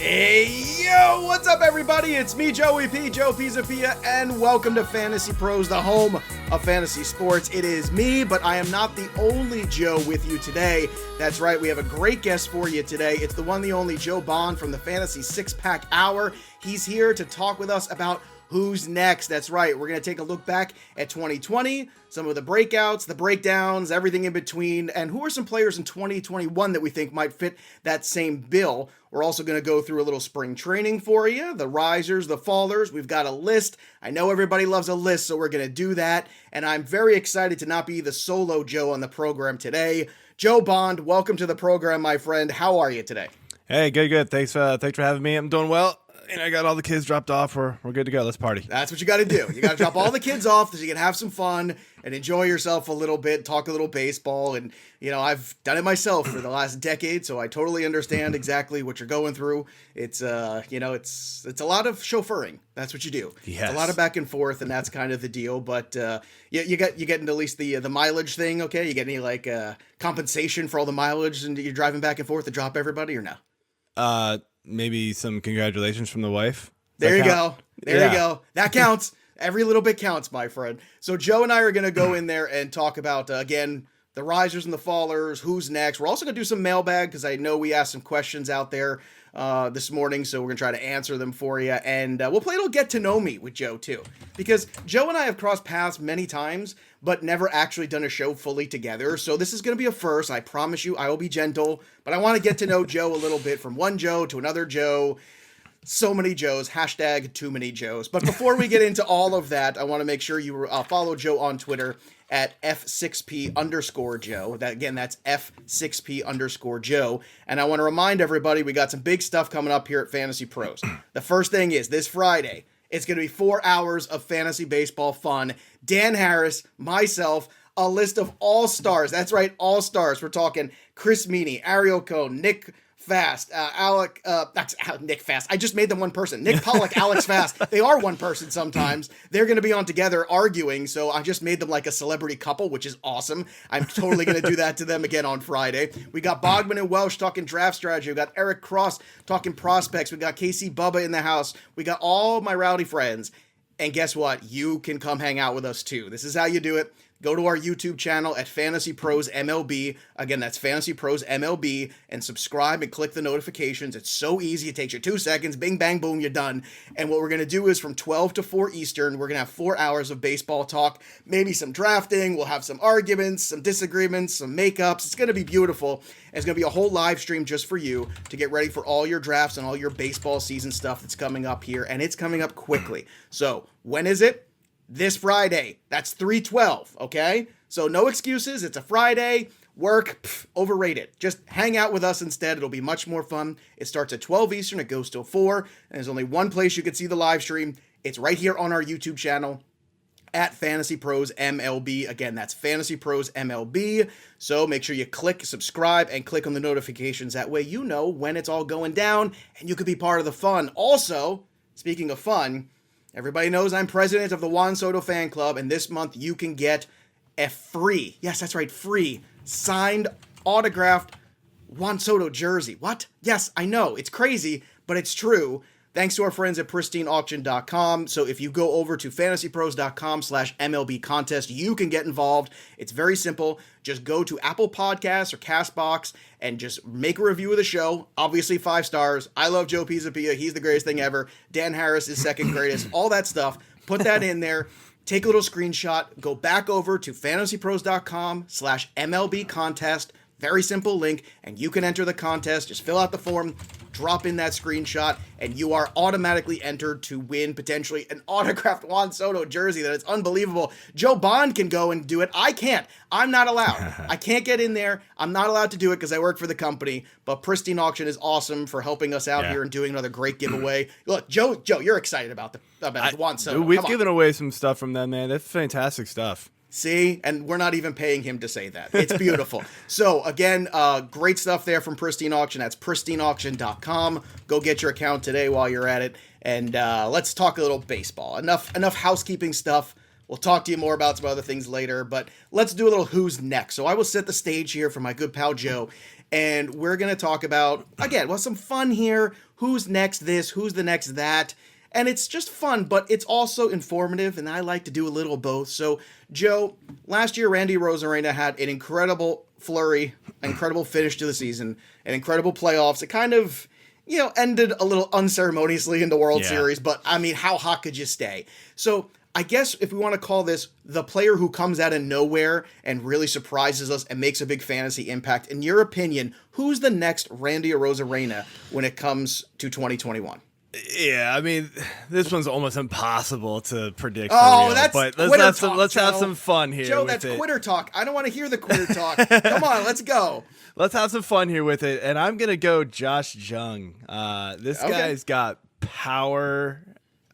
Hey, yo, what's up, everybody? It's me, Joe Pisapia, and welcome to Fantasy Pros, the home of fantasy sports. It is me, but I am not the only Joe with you today. That's right, we have a great guest for you today. It's the one, the only Joe Baughn from the Fantasy Six-Pack Hour. He's here to talk with us about who's next. That's right, we're going to take a look back at 2020, some of the breakouts, the breakdowns, everything in between, and who are some players in 2021 that we think might fit that same bill. We're also going to go through a little spring training for you, the risers, the fallers. We've got a list. I know everybody loves a list, so we're going to do that, and I'm very excited to not be the solo Joe on the program today. Joe Baughn, welcome to the program, my friend. How are you today? Hey, good. Thanks for having me. I'm doing well. And I got all the kids dropped off. We're good to go. Let's party. That's what you got to do. You got to drop all the kids off so you can have some fun and enjoy yourself a little bit, talk a little baseball. And, you know, I've done it myself for the last decade, so I totally understand exactly what you're going through. It's, it's a lot of chauffeuring. That's what you do. Yes. It's a lot of back and forth, and that's kind of the deal. But you get into at least the mileage thing, okay? You get any, compensation for all the mileage and you're driving back and forth to drop everybody or no? Maybe some congratulations from the wife. There you go. There you go. That counts. Every little bit counts, my friend. So Joe and I are going to go in there and talk about, again, the risers and the fallers, who's next. We're also going to do some mailbag because I know we asked some questions out there this morning, so we're going to try to answer them for you. And we'll play a little get to know me with Joe, too. Because Joe and I have crossed paths many times, but never actually done a show fully together. So this is going to be a first. I promise you I will be gentle, but I want to get to know Joe a little bit, from one Joe to another Joe. So many Joes, hashtag too many Joes. But before we get into all of that, I want to make sure you follow Joe on Twitter at F6P_Joe. That's F6P_Joe. And I want to remind everybody, we got some big stuff coming up here at Fantasy Pros. The first thing is this Friday, it's going to be 4 hours of fantasy baseball fun. Dan Harris, myself, a list of all-stars. That's right, all-stars. We're talking Chris Meany, Ariel Cohn, Nick Fast, Nick Fast. I just made them one person. Nick Pollock, Alex Fast. They are one person sometimes. They're going to be on together arguing, so I just made them like a celebrity couple, which is awesome. I'm totally going to do that to them again on Friday. We got Bogman and Welsh talking draft strategy. We got Eric Cross talking prospects. We got Casey Bubba in the house. We got all my rowdy friends. And guess what? You can come hang out with us too. This is how you do it. Go to our YouTube channel at Fantasy Pros MLB. Again, that's Fantasy Pros MLB, and subscribe and click the notifications. It's so easy. It takes you 2 seconds. Bing, bang, boom, you're done. And what we're going to do is from 12 to 4 Eastern, we're going to have 4 hours of baseball talk, maybe some drafting. We'll have some arguments, some disagreements, some makeups. It's going to be beautiful. And it's going to be a whole live stream just for you to get ready for all your drafts and all your baseball season stuff that's coming up here. And it's coming up quickly. So when is it? This Friday. That's 3/12, okay? So no excuses. It's a Friday. Work, overrated. Just hang out with us instead. It'll be much more fun. It starts at 12 Eastern. It goes till 4. And there's only one place you can see the live stream. It's right here on our YouTube channel at Fantasy Pros MLB. Again, that's Fantasy Pros MLB. So make sure you click subscribe and click on the notifications. That way you know when it's all going down and you could be part of the fun. Also, speaking of fun, everybody knows I'm president of the Juan Soto fan club, and this month you can get a free, yes, that's right, free, signed, autographed Juan Soto jersey. What? Yes, I know, it's crazy, but it's true. Thanks to our friends at pristineauction.com. So if you go over to fantasypros.com/MLB contest, you can get involved. It's very simple. Just go to Apple Podcasts or CastBox and just make a review of the show. Obviously 5 stars. I love Joe Pisapia. He's the greatest thing ever. Dan Harris is second greatest. All that stuff. Put that in there. Take a little screenshot. Go back over to fantasypros.com/MLB contest. Very simple link, and you can enter the contest. Just fill out the form, drop in that screenshot, and you are automatically entered to win potentially an autographed Juan Soto jersey. That is unbelievable. Joe Baughn can go and do it. I can't. I'm not allowed. I can't get in there. I'm not allowed to do it because I work for the company. But Pristine Auction is awesome for helping us out here and doing another great giveaway. Look, Joe, you're excited about Juan Soto. Dude, we've given away some stuff from them, man. That's fantastic stuff. See, and we're not even paying him to say that. It's beautiful. So again, great stuff there from Pristine Auction. That's pristineauction.com. Go get your account today while you're at it. And let's talk a little baseball. Enough housekeeping stuff. We'll talk to you more about some other things later, but let's do a little who's next. So I will set the stage here for my good pal Joe, and we're going to talk about, again, some fun here. who's next this, who's the next that. And it's just fun, but it's also informative, and I like to do a little of both. So, Joe, last year, Randy Rosarina had an incredible flurry, incredible finish to the season, an incredible playoffs. It kind of, ended a little unceremoniously in the World Series, but, I mean, how hot could you stay? So, I guess if we want to call this the player who comes out of nowhere and really surprises us and makes a big fantasy impact, in your opinion, who's the next Randy Rosarina when it comes to 2021? Yeah, I mean, this one's almost impossible to predict. But let's have some fun here. Joe, that's quitter talk. I don't want to hear the quitter talk. Come on, let's go. Let's have some fun here with it, and I'm gonna go Josh Jung. This guy's got power,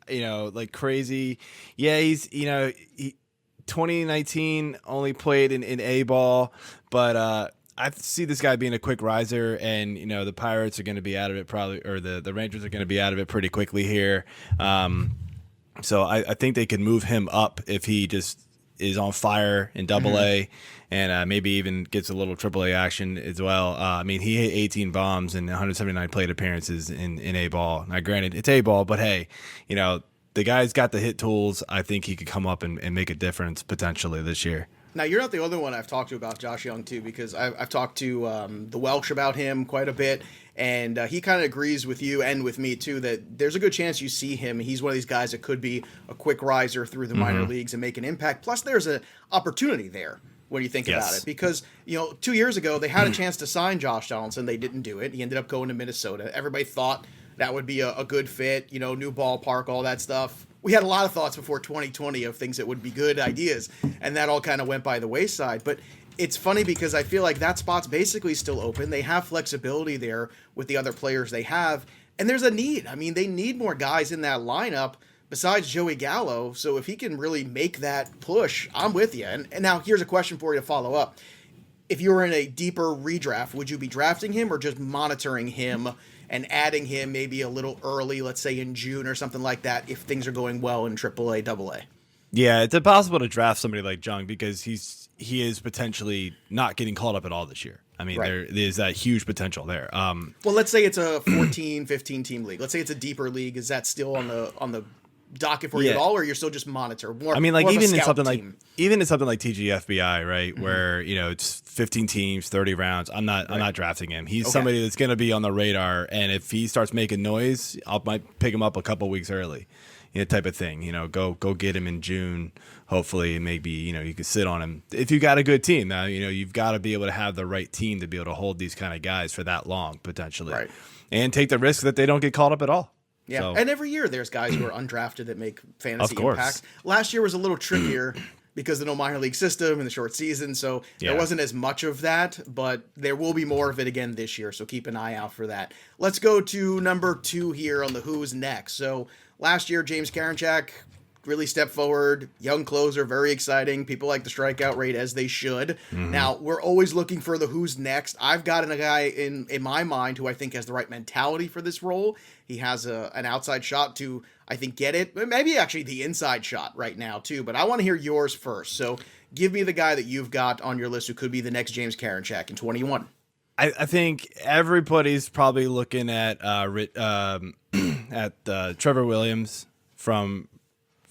like crazy. Yeah, he's 2019 only played in A ball, but I see this guy being a quick riser, and the Pirates are going to be out of it probably, or the Rangers are going to be out of it pretty quickly here. So I think they could move him up if he just is on fire in Double A, and maybe even gets a little Triple A action as well. I mean, he hit 18 bombs and 179 plate appearances in A ball. Now, granted, it's A ball, but hey, the guy's got the hit tools. I think he could come up and make a difference potentially this year. Now, you're not the other one I've talked to about Josh Jung, too, because I've talked to the Welsh about him quite a bit, and he kind of agrees with you and with me, too, that there's a good chance you see him. He's one of these guys that could be a quick riser through the minor leagues and make an impact. Plus, there's an opportunity there when you think about it, because, 2 years ago, they had a chance to sign Josh Donaldson. They didn't do it. He ended up going to Minnesota. Everybody thought that would be a good fit, new ballpark, all that stuff. We had a lot of thoughts before 2020 of things that would be good ideas, and that all kind of went by the wayside. But it's funny because I feel like that spot's basically still open. They have flexibility there with the other players they have, and there's a need. I mean, they need more guys in that lineup besides Joey Gallo, so if he can really make that push, I'm with you. And now here's a question for you to follow up. If you were in a deeper redraft, would you be drafting him or just monitoring him and adding him maybe a little early, let's say in June or something like that, if things are going well in AAA, AA? Yeah, it's impossible to draft somebody like Jung because he is potentially not getting called up at all this year. I mean, there is that huge potential there. Well, let's say it's a 14, 15 team league. Let's say it's a deeper league. Is that still on the docket for you at all, or you're still just monitor? Even in something like TGFBI, right, where it's 15 teams, 30 rounds. I'm not drafting him. He's somebody that's going to be on the radar, and if he starts making noise, I might pick him up a couple weeks early, type of thing. Go get him in June. Hopefully, maybe you can sit on him if you got a good team. Now you've got to be able to have the right team to be able to hold these kind of guys for that long potentially, and take the risk that they don't get called up at all. Yeah, so. And every year there's guys who are undrafted that make fantasy impacts. Last year was a little trickier because of the no minor league system and the short season, so there wasn't as much of that, but there will be more of it again this year, so keep an eye out for that. Let's go to number 2 here on the Who's Next. So last year, James Karenchak really stepped forward, young closer, very exciting. People like the strikeout rate, as they should. Now, we're always looking for the who's next. I've got a guy in my mind who I think has the right mentality for this role. He has an outside shot to, I think, get it. Maybe actually the inside shot right now, too. But I want to hear yours first. So give me the guy that you've got on your list who could be the next James Karenchak in 21. I think everybody's probably looking at Trevor Williams from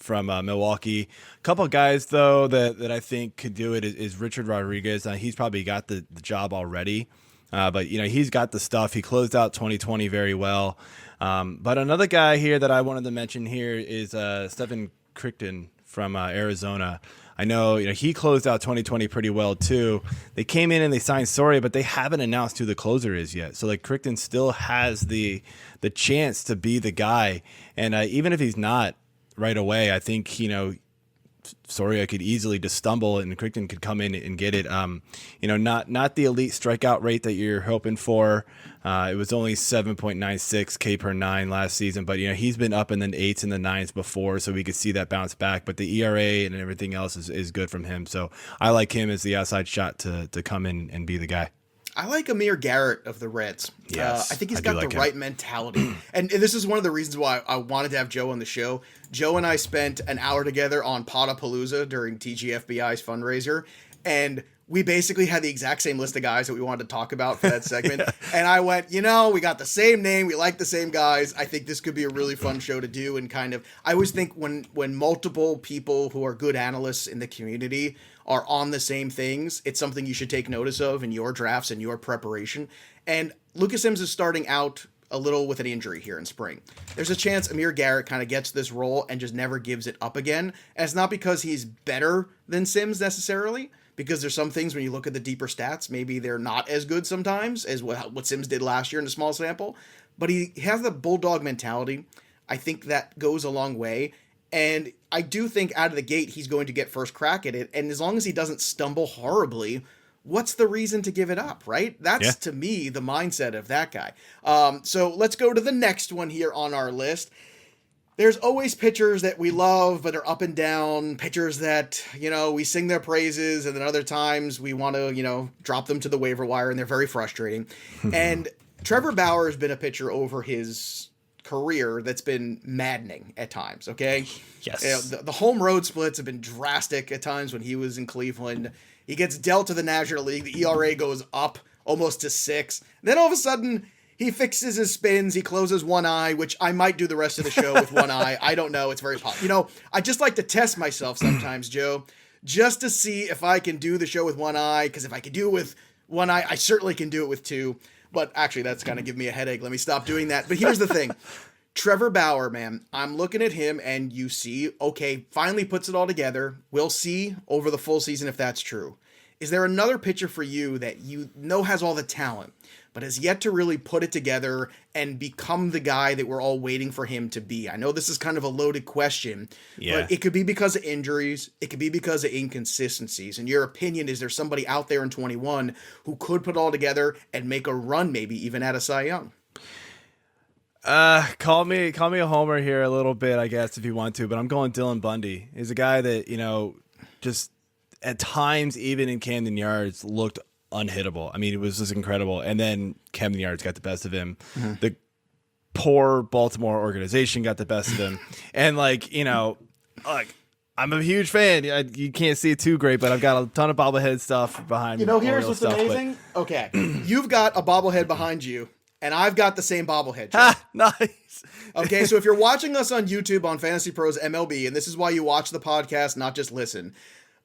Milwaukee. A couple of guys, though, that I think could do it is Richard Rodriguez. He's probably got the job already, but he's got the stuff. He closed out 2020 very well. But another guy here that I wanted to mention here is Stephen Crichton from Arizona. I know he closed out 2020 pretty well too. They came in and they signed Soria, but they haven't announced who the closer is yet. So Crichton still has the chance to be the guy, and even if he's not right away, I think Soria could easily just stumble and Crichton could come in and get it. Not the elite strikeout rate that you're hoping for. It was only 7.96 K per 9 last season, but he's been up in the 8s and the 9s before, so we could see that bounce back. But the ERA and everything else is good from him, so I like him as the outside shot to come in and be the guy. I like Amir Garrett of the Reds. Yes, I think he's got the right mentality. And this is one of the reasons why I wanted to have Joe on the show. Joe and I spent an hour together on Potapalooza during TGFBI's fundraiser, and we basically had the exact same list of guys that we wanted to talk about for that segment. And I went, we got the same name. We like the same guys. I think this could be a really fun show to do. And kind of, I always think when multiple people who are good analysts in the community are on the same things, it's something you should take notice of in your drafts and your preparation. And Lucas Sims is starting out a little with an injury here in spring. There's a chance Amir Garrett kind of gets this role and just never gives it up again. And it's not because he's better than Sims necessarily, because there's some things when you look at the deeper stats, maybe they're not as good sometimes as what Sims did last year in a small sample, but he has the bulldog mentality. I think that goes a long way. And I do think out of the gate, he's going to get first crack at it. And as long as he doesn't stumble horribly, what's the reason to give it up, right? That's, to me, the mindset of that guy. So let's go to the next one here on our list. There's always pitchers that we love, but are up and down. Pitchers that, we sing their praises, and then other times we want to, drop them to the waiver wire, and they're very frustrating. And Trevor Bauer has been a pitcher over his career that's been maddening at times, okay? Yes. The home road splits have been drastic at times when he was in Cleveland. He gets dealt to the National League. The ERA goes up almost to 6. Then all of a sudden, he fixes his spins. He closes one eye, which I might do the rest of the show with one eye. I don't know. It's very possible. I just like to test myself sometimes, Joe, just to see if I can do the show with one eye. Because if I can do it with one eye, I certainly can do it with two. But actually, that's kind of giving me a headache. Let me stop doing that. But here's the thing. Trevor Bauer, man, I'm looking at him and you see, okay, finally puts it all together. We'll see over the full season if that's true. Is there another pitcher for you that has all the talent, but has yet to really put it together and become the guy that we're all waiting for him to be? I know this is kind of a loaded question, but it could be because of injuries. It could be because of inconsistencies. In your opinion, is there somebody out there in 21 who could put it all together and make a run, maybe even at a Cy Young? Call me a homer here a little bit, I guess, if you want to, but I'm going Dylan Bundy. He's a guy that, just at times, even in Camden Yards, looked unhittable. I mean, it was just incredible. And then Camden Yards got the best of him. Mm-hmm. The poor Baltimore organization got the best of him. And I'm a huge fan. You can't see it too great, but I've got a ton of bobblehead stuff behind me. Here's what's amazing. Okay, you've got a bobblehead behind you, and I've got the same bobblehead. Nice. Okay, so if you're watching us on YouTube on Fantasy Pros MLB, and this is why you watch the podcast, not just listen.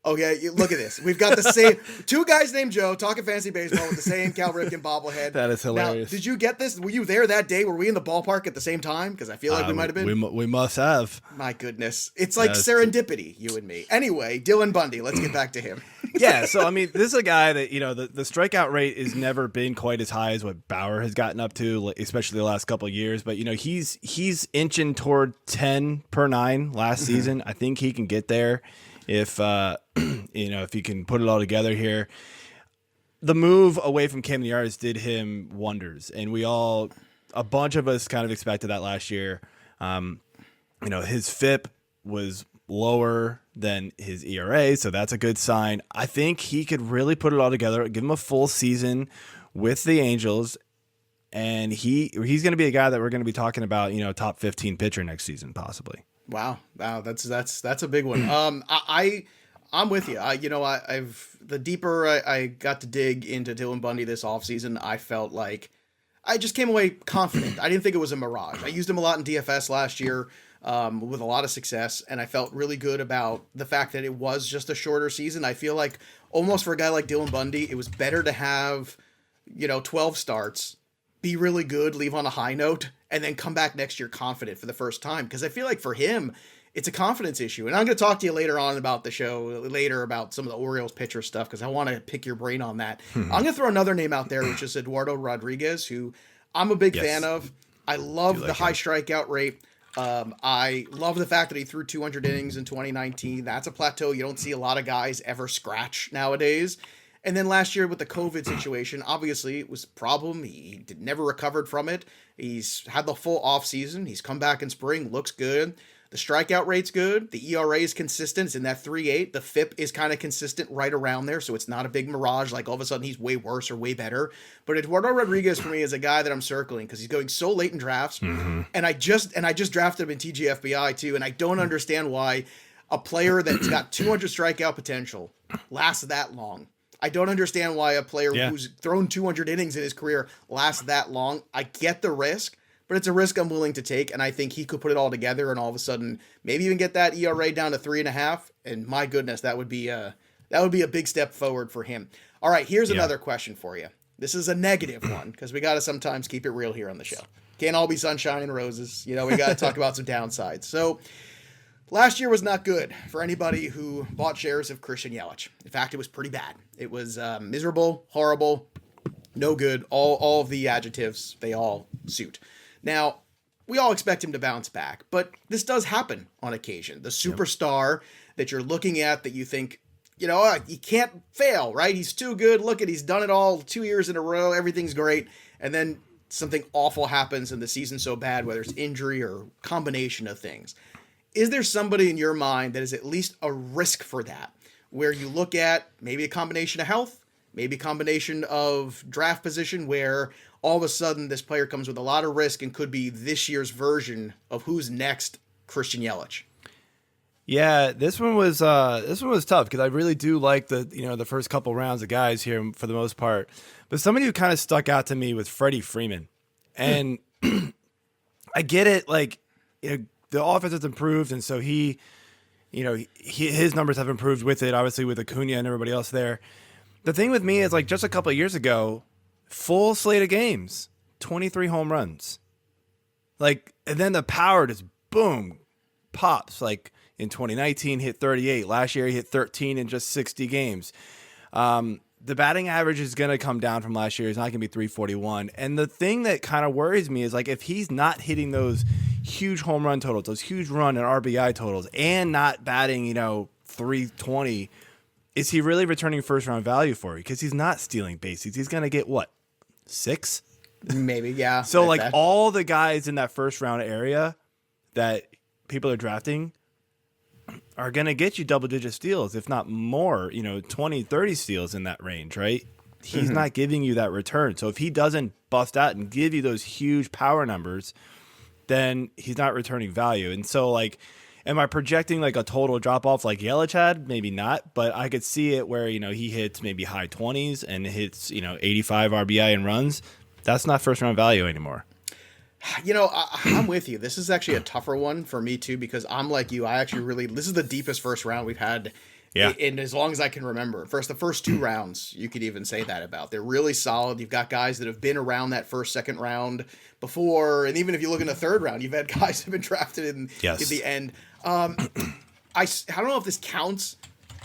Okay, look at this. We've got the same two guys named Joe talking fantasy baseball with the same Cal Ripken bobblehead. That is hilarious. Now, did you get this? Were you there that day? Were we in the ballpark at the same time? Because I feel like we might have been. We must have. My goodness. It's like serendipity, you and me. Anyway, Dylan Bundy. Let's get back to him. Yeah, so, I mean, this is a guy that, the strikeout rate has never been quite as high as what Bauer has gotten up to, especially the last couple of years. But, he's inching toward 10 per 9 last season. I think he can get there if if he can put it all together here. The move away from Camden Yards did him wonders, and a bunch of us kind of expected that last year. His FIP was lower than his ERA, so that's a good sign. I think he could really put it all together, give him a full season with the Angels, and he's going to be a guy that we're going to be talking about, top 15 pitcher next season, possibly. Wow, that's a big one. I'm with you. The deeper I got to dig into Dylan Bundy this offseason, I felt like I just came away confident. I didn't think it was a mirage. I used him a lot in DFS last year with a lot of success, and I felt really good about the fact that it was just a shorter season. I feel like almost for a guy like Dylan Bundy, it was better to have 12 starts, be really good, leave on a high note, and then come back next year confident for the first time. Because I feel like for him, it's a confidence issue. And I'm going to talk to you later on about the show, about some of the Orioles pitcher stuff, because I want to pick your brain on that. I'm going to throw another name out there, which is Eduardo Rodriguez, who I'm a big fan of. I love the high strikeout rate. I love the fact that he threw 200 innings in 2019. That's a plateau you don't see a lot of guys ever scratch nowadays. And then last year with the COVID situation, obviously it was a problem. He never recovered from it. He's had the full off season. He's come back in spring, looks good. The strikeout rate's good. The ERA is consistent. It's in that 3.8. The FIP is kind of consistent right around there, so it's not a big mirage like all of a sudden he's way worse or way better. But Eduardo Rodriguez for me is a guy that I'm circling because he's going so late in drafts. Mm-hmm. And I just drafted him in TGFBI too, and I don't understand why a player that's got 200 strikeout potential lasts that long. I don't understand why a player who's thrown 200 innings in his career lasts that long. I get the risk, but it's a risk I'm willing to take, and I think he could put it all together and all of a sudden maybe even get that ERA down to 3.5. And my goodness, that would be a big step forward for him. All right, here's another question for you. This is a negative one because we got to sometimes keep it real here on the show. Can't all be sunshine and roses. You know, we got to talk about some downsides. So last year was not good for anybody who bought shares of Christian Yelich. In fact, it was pretty bad. It was miserable, horrible, no good. All of the adjectives, they all suit. Now, we all expect him to bounce back, but this does happen on occasion. The superstar that you're looking at that you think, you know, he can't fail, right? He's too good. Look at, he's done it all 2 years in a row. Everything's great. And then something awful happens and the season's so bad, whether it's injury or combination of things. Is there somebody in your mind that is at least a risk for that, where you look at maybe a combination of health, maybe a combination of draft position, where all of a sudden this player comes with a lot of risk and could be this year's version of who's next Christian Yelich? Yeah, this one was tough because I really do like the first couple rounds of guys here for the most part. But somebody who kind of stuck out to me was Freddie Freeman. And I get it, like, you know, the offense has improved, and so his numbers have improved with it, obviously with Acuna and everybody else there. The thing with me is, like, just a couple of years ago, full slate of games, 23 home runs. Like, and then the power just boom, pops. Like in 2019, hit 38. Last year, he hit 13 in just 60 games. The batting average is going to come down from last year. It's not going to be 341. And the thing that kind of worries me is, like, if he's not hitting those huge home run totals, those huge run and RBI totals, and not batting, 320, is he really returning first round value for you? Because he's not stealing bases. He's going to get what? 6? Maybe, yeah. So, like, all the guys in that first round area that people are drafting are going to get you double-digit steals, if not more, 20, 30 steals in that range, right? He's not giving you that return. So if he doesn't bust out and give you those huge power numbers, then he's not returning value. And so, like, am I projecting, like, a total drop-off like Yelich had? Maybe not, but I could see it where, he hits maybe high 20s and hits, 85 RBI and runs. That's not first-round value anymore. I'm with you. This is actually a tougher one for me too, because I'm like you. I actually this is the deepest first round we've had in as long as I can remember. The first 2 rounds, you could even say that about. They're really solid. You've got guys that have been around that first, second round before. And even if you look in the third round, you've had guys who have been drafted in the end. I don't know if this counts,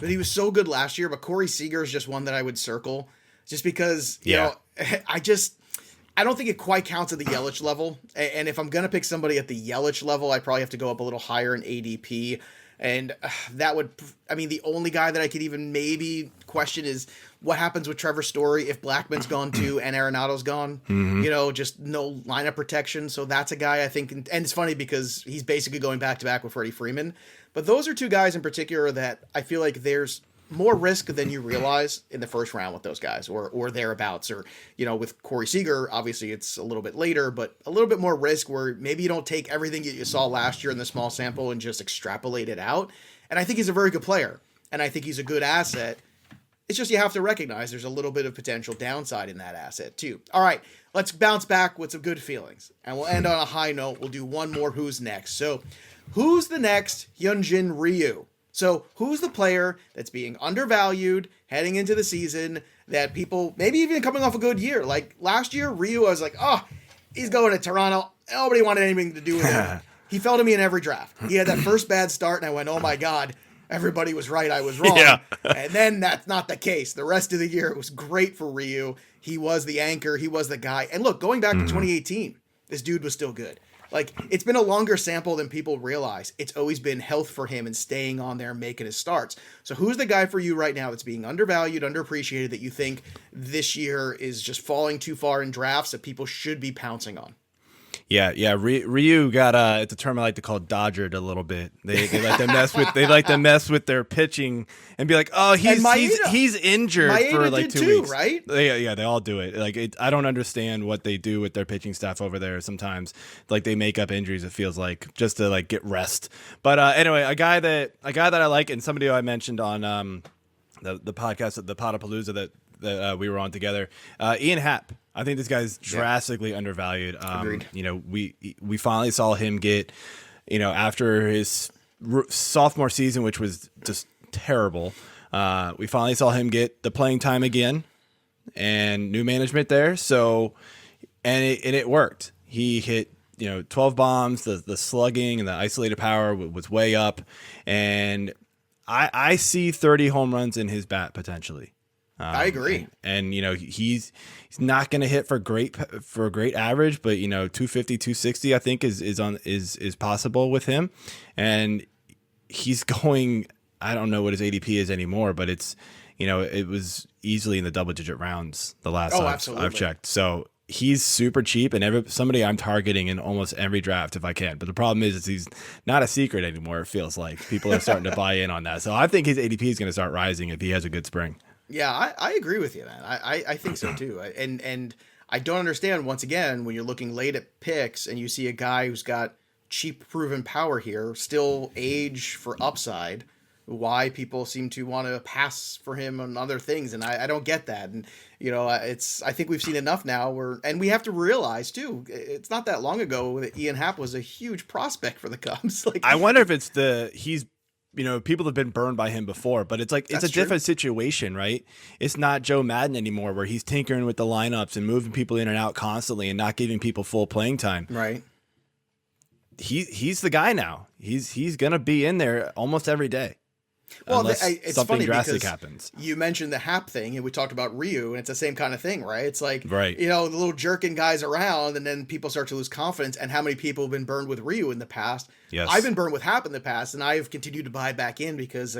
but he was so good last year. But Corey Seager is just one that I would circle just because, you know, I don't think it quite counts at the Yelich level. And if I'm going to pick somebody at the Yelich level, I probably have to go up a little higher in ADP. And that would, the only guy that I could even maybe question is what happens with Trevor Story if Blackman's gone too and Arenado's gone. Just no lineup protection. So that's a guy I think, and it's funny because he's basically going back to back with Freddie Freeman. But those are 2 guys in particular that I feel like there's more risk than you realize in the first round with those guys or thereabouts. Or, with Corey Seager, obviously it's a little bit later, but a little bit more risk where maybe you don't take everything that you saw last year in the small sample and just extrapolate it out. And I think he's a very good player, and I think he's a good asset. It's just you have to recognize there's a little bit of potential downside in that asset too. All right, let's bounce back with some good feelings, and we'll end on a high note. We'll do one more who's next. So who's the next Hyunjin Ryu? So who's the player that's being undervalued heading into the season that people, maybe even coming off a good year? Like last year, Ryu, I was like, he's going to Toronto. Nobody wanted anything to do with him. He fell to me in every draft. He had that first bad start, and I went, oh my God, everybody was right. I was wrong. Yeah. And then that's not the case. The rest of the year, it was great for Ryu. He was the anchor. He was the guy. And look, going back to 2018, this dude was still good. Like, it's been a longer sample than people realize. It's always been health for him and staying on there and making his starts. So who's the guy for you right now that's being undervalued, underappreciated, that you think this year is just falling too far in drafts that people should be pouncing on? Yeah. Ryu got it's a term I like to call dodgered a little bit. They like to mess with their pitching and be like, oh, he's injured for like 2 weeks, right? They all do it. Like I don't understand what they do with their pitching staff over there. Sometimes like they make up injuries. It feels like just to like get rest. But anyway, a guy that I like, and somebody who I mentioned on the podcast, the Potapalooza that we were on together. Ian Happ. I think this guy's drastically undervalued. Agreed. You know, we finally saw him get, you know, after his sophomore season, which was just terrible. We finally saw him get the playing time again, and new management there. So, and it worked. He hit, you know, 12 bombs. The slugging and the isolated power was way up, and I see 30 home runs in his bat potentially. I agree. And you know, he's not going to hit for a great average, but you know, 250, 260 I think is possible with him. And he's going, I don't know what his ADP is anymore, but it's, you know, it was easily in the double digit rounds the last time I've checked. So he's super cheap and somebody I'm targeting in almost every draft if I can. But the problem is he's not a secret anymore. It feels like people are starting to buy in on that. So I think his ADP is going to start rising if he has a good spring. Yeah, I agree with you, man. I think so too. And I don't understand, once again, when you're looking late at picks and you see a guy who's got cheap proven power here, still age for upside, why people seem to want to pass for him on other things. And I don't get that. And, you know, I think we've seen enough now and we have to realize too, it's not that long ago that Ian Happ was a huge prospect for the Cubs. Like, I wonder if it's you know, people have been burned by him before, but it's like, it's a different situation, right? It's not Joe Madden anymore where he's tinkering with the lineups and moving people in and out constantly and not giving people full playing time. Right. He's the guy now. He's going to be in there almost every day. Well, it's something funny drastic because happens. You mentioned the Happ thing, and we talked about Ryu, and it's the same kind of thing, right? It's like, right. You know, the little jerking guys around, and then people start to lose confidence. And how many people have been burned with Ryu in the past? Yes. I've been burned with Happ in the past, and I've continued to buy back in because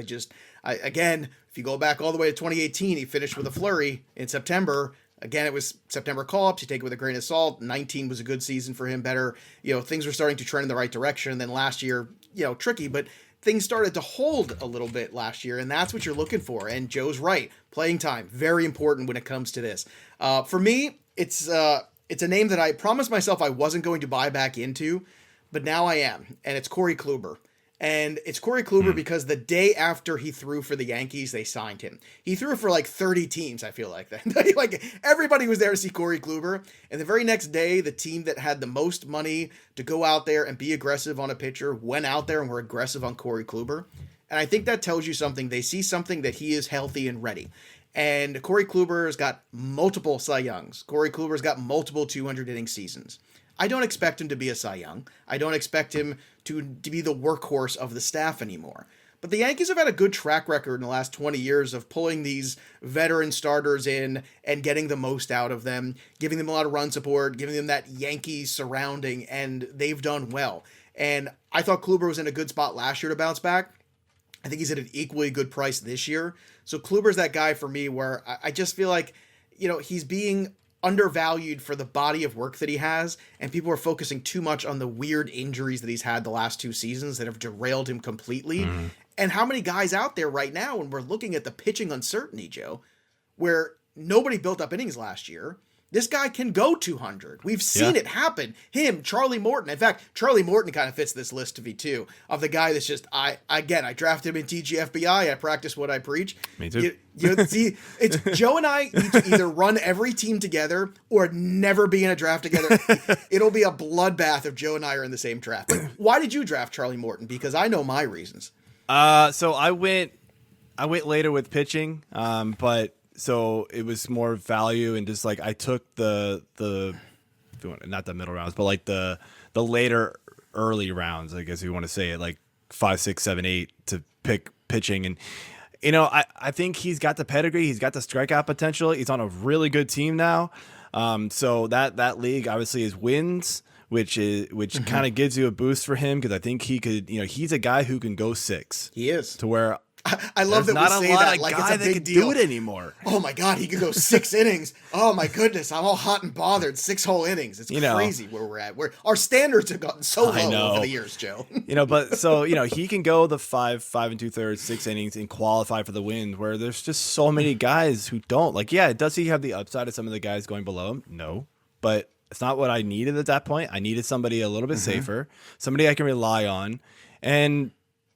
again, if you go back all the way to 2018, he finished with a flurry in September. Again, it was September call-ups. You take it with a grain of salt. 19 was a good season for him, better. You know, things were starting to trend in the right direction. And then last year, you know, tricky, but things started to hold a little bit last year, and that's what you're looking for. And Joe's right. Playing time, very important when it comes to this. For me, it's a name that I promised myself I wasn't going to buy back into, but now I am, and it's Corey Kluber. And it's Corey Kluber because the day after he threw for the Yankees, they signed him. He threw for like 30 teams, I feel like that. Like everybody was there to see Corey Kluber. And the very next day, the team that had the most money to go out there and be aggressive on a pitcher went out there and were aggressive on Corey Kluber. And I think that tells you something. They see something that he is healthy and ready. And Corey Kluber's got multiple Cy Youngs. Corey Kluber's got multiple 200-inning seasons. I don't expect him to be a Cy Young. I don't expect him to be the workhorse of the staff anymore. But the Yankees have had a good track record in the last 20 years of pulling these veteran starters in and getting the most out of them, giving them a lot of run support, giving them that Yankees surrounding, and they've done well. And I thought Kluber was in a good spot last year to bounce back. I think he's at an equally good price this year. So Kluber's that guy for me where I just feel like, you know, he's being undervalued for the body of work that he has, and people are focusing too much on the weird injuries that he's had the last two seasons that have derailed him completely. And how many guys out there right now, when we're looking at the pitching uncertainty, Joe, where nobody built up innings last year, this guy can go 200. We've seen it happen. Him, Charlie Morton. In fact, Charlie Morton kind of fits this list to me too, of the guy that's just, I drafted him in TGFBI. I practice what I preach. Me too. See, it's Joe and I need to either run every team together or never be in a draft together. It'll be a bloodbath if Joe and I are in the same draft. But why did you draft Charlie Morton? Because I know my reasons. So I went later with pitching, but so it was more value and just like I took the not the middle rounds, but like the later early rounds, I guess if you want to say it, like 5, 6, 7, 8 to pick pitching. And you know, I think he's got the pedigree, he's got the strikeout potential. He's on a really good team now. So that league obviously is wins, which kind of gives you a boost for him because I think he could, you know, he's a guy who can go 6. He is. To where I love that we say that like it's a big deal. Do it anymore. Oh my God, he could go 6 innings. Oh my goodness, I'm all hot and bothered. 6 whole innings. It's crazy where we're at. Our standards have gotten so low over the years, Joe. You know, but so you know he can go the 5 2/3, 6 innings and qualify for the win. Where there's just so many guys who don't. Like, yeah, does he have the upside of some of the guys going below him? No, but it's not what I needed at that point. I needed somebody a little bit safer, somebody I can rely on, and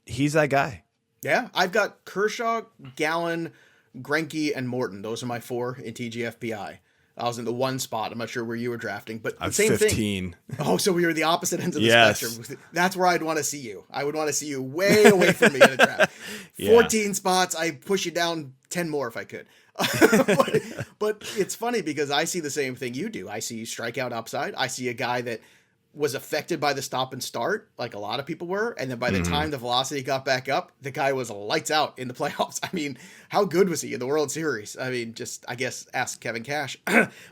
he's that guy. Yeah, I've got Kershaw, Gallen, Greinke, and Morton. Those are my 4 in TGFBI. I was in the 1 spot. I'm not sure where you were drafting, but the same 15. thing. Oh, so we were the opposite ends of the spectrum. That's where I'd want to see you. I would want to see you way away from me in a draft. 14 spots. I push you down 10 more if I could. but it's funny because I see the same thing you do. I see strikeout upside. I see a guy that was affected by the stop and start, like a lot of people were. And then by the time the velocity got back up, the guy was lights out in the playoffs. I mean, how good was he in the World Series? I mean, just, I guess, ask Kevin Cash.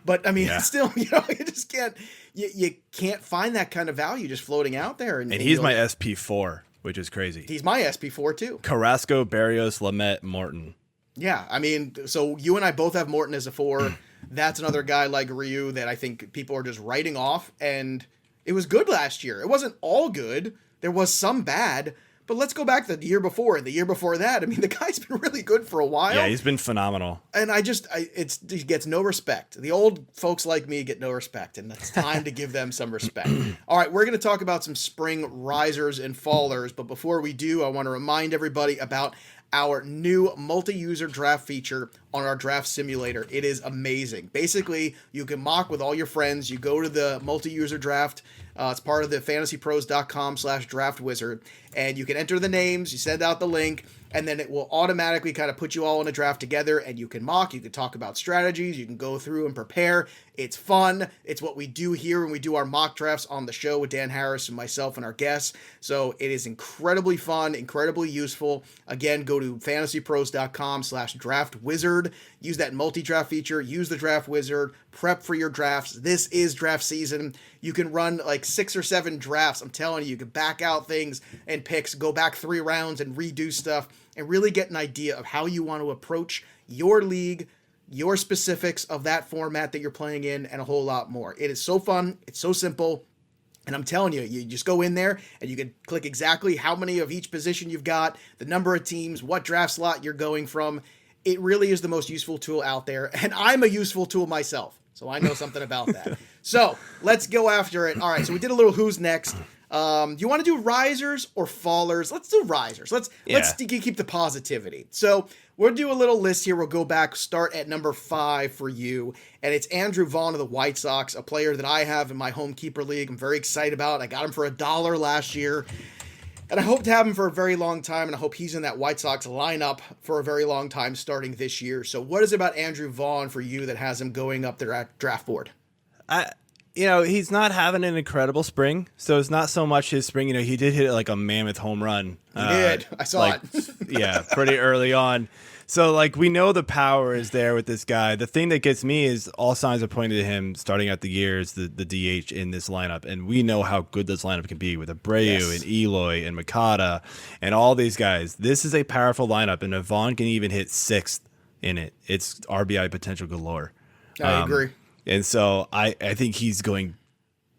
But I mean, still, you just can't, you can't find that kind of value just floating out there. And he's my SP4, which is crazy. He's my SP4 too. Carrasco, Berrios, Lamet, Morton. Yeah. I mean, so you and I both have Morton as a 4. That's another guy like Ryu that I think people are just writing off, and it was good last year. It wasn't all good. There was some bad, but let's go back to the year before and the year before that. I mean, the guy's been really good for a while. Yeah, he's been phenomenal. And he gets no respect. The old folks like me get no respect, and it's time to give them some respect. All right, we're going to talk about some spring risers and fallers, but before we do, I want to remind everybody about our new multi-user draft feature on our draft simulator. It is amazing. Basically, you can mock with all your friends. You go to the multi-user draft. It's part of the fantasypros.com/draft wizard, and you can enter the names. You send out the link, and then it will automatically kind of put you all in a draft together, and you can mock. You can talk about strategies. You can go through and prepare. It's fun. It's what we do here when we do our mock drafts on the show with Dan Harris and myself and our guests. So it is incredibly fun, incredibly useful. Again, go to fantasypros.com/draft wizard. Use that multi-draft feature. Use the draft wizard. Prep for your drafts. This is draft season. You can run like 6 or 7 drafts. I'm telling you can back out things and picks, go back 3 rounds and redo stuff, and really get an idea of how you want to approach your league, your specifics of that format that you're playing in, and a whole lot more. It is so fun. It's so simple. And I'm telling you, you just go in there and you can click exactly how many of each position you've got, the number of teams, what draft slot you're going from. It really is the most useful tool out there. And I'm a useful tool myself, so I know something about that. So let's go after it. All right, so we did a little who's next. Do you want to do risers or fallers? Let's do risers. Let's keep the positivity. So we'll do a little list here. We'll go back, start at number 5 for you. And it's Andrew Vaughn of the White Sox, a player that I have in my home keeper league. I'm very excited about. I got him for $1 last year. And I hope to have him for a very long time, and I hope he's in that White Sox lineup for a very long time starting this year. So what is it about Andrew Vaughn for you that has him going up there at draft board? He's not having an incredible spring, so it's not so much his spring. He did hit like a mammoth home run. He did. I saw it. Yeah, pretty early on. So, we know the power is there with this guy. The thing that gets me is all signs are pointing to him starting out the year as the DH in this lineup. And we know how good this lineup can be with Abreu and Eloy and Makata and all these guys. This is a powerful lineup, and if Vaughn can even hit 6th in it, it's RBI potential galore. I agree. And so I think he's going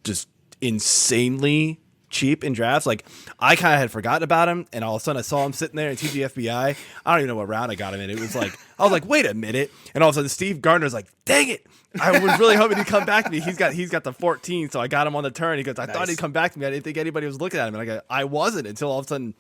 just insanely cheap in drafts. I kind of had forgotten about him, and all of a sudden I saw him sitting there in TGFBI. I don't even know what round I got him in. It was I was like, wait a minute. And all of a sudden Steve Gardner's like, dang it. I was really hoping he'd come back to me. He's got the 14, so I got him on the turn. He goes, I thought he'd come back to me. I didn't think anybody was looking at him. And I wasn't until all of a sudden,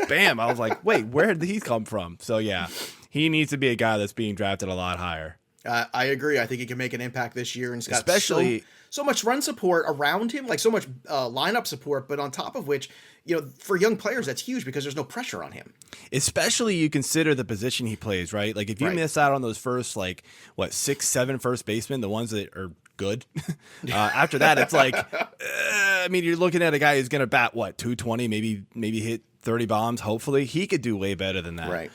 bam, I was like, wait, where did he come from? So yeah, he needs to be a guy that's being drafted a lot higher. I agree. I think he can make an impact this year, and he's got especially so much run support around him, so much lineup support. But on top of which, for young players, that's huge because there's no pressure on him. Especially you consider the position he plays, right? If you miss out on those first 6, 7 first basemen, the ones that are good. After that, it's you're looking at a guy who's going to bat 220, maybe hit 30 bombs. Hopefully, he could do way better than that. Right.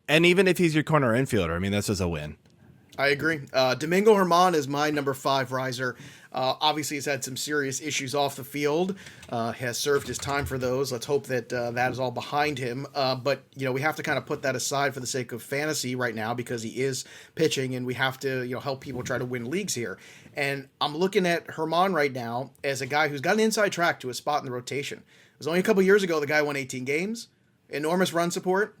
And even if he's your corner infielder, that's just a win. I agree. Domingo Hermann is my number 5 riser. Obviously, he's had some serious issues off the field. Has served his time for those. Let's hope that that is all behind him. But we have to kind of put that aside for the sake of fantasy right now because he is pitching, and we have to help people try to win leagues here. And I'm looking at Hermann right now as a guy who's got an inside track to a spot in the rotation. It was only a couple years ago the guy won 18 games, enormous run support.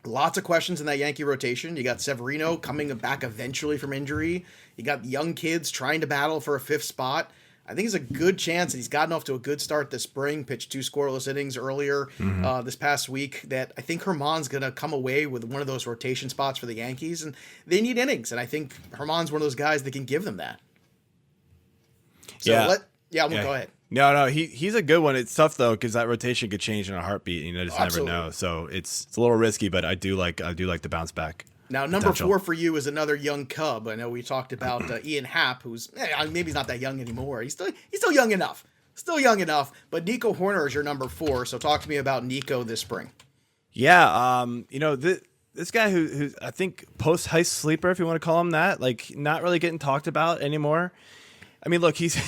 Lots of questions in that Yankee rotation. You got Severino coming back eventually from injury. You got young kids trying to battle for a 5th spot. I think it's a good chance, and he's gotten off to a good start this spring, pitched 2 scoreless innings earlier this past week, that I think Hermann's going to come away with one of those rotation spots for the Yankees, and they need innings, and I think Hermann's one of those guys that can give them that. So go ahead. No, he's a good one. It's tough though because that rotation could change in a heartbeat. You just never know. So it's a little risky, but I do like the bounce back. Now, number 4 for you is another young Cub. I know we talked about Ian Happ, who's maybe he's not that young anymore. He's still young enough. But Nico Horner is your number 4. So talk to me about Nico this spring. Yeah, this guy who's I think post heist sleeper, if you want to call him that, like not really getting talked about anymore. I mean, look, he's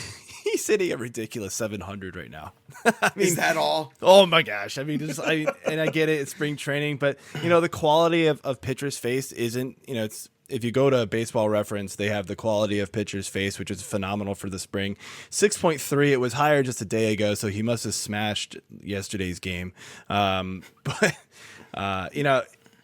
sitting at ridiculous 700 right now. I mean, is that all? Oh my gosh. I mean, and I get it. It's spring training, but the quality of pitchers faced isn't, it's, if you go to Baseball Reference, they have the quality of pitchers faced, which is phenomenal for the spring. 6.3. It was higher just a day ago. So he must have smashed yesterday's game. But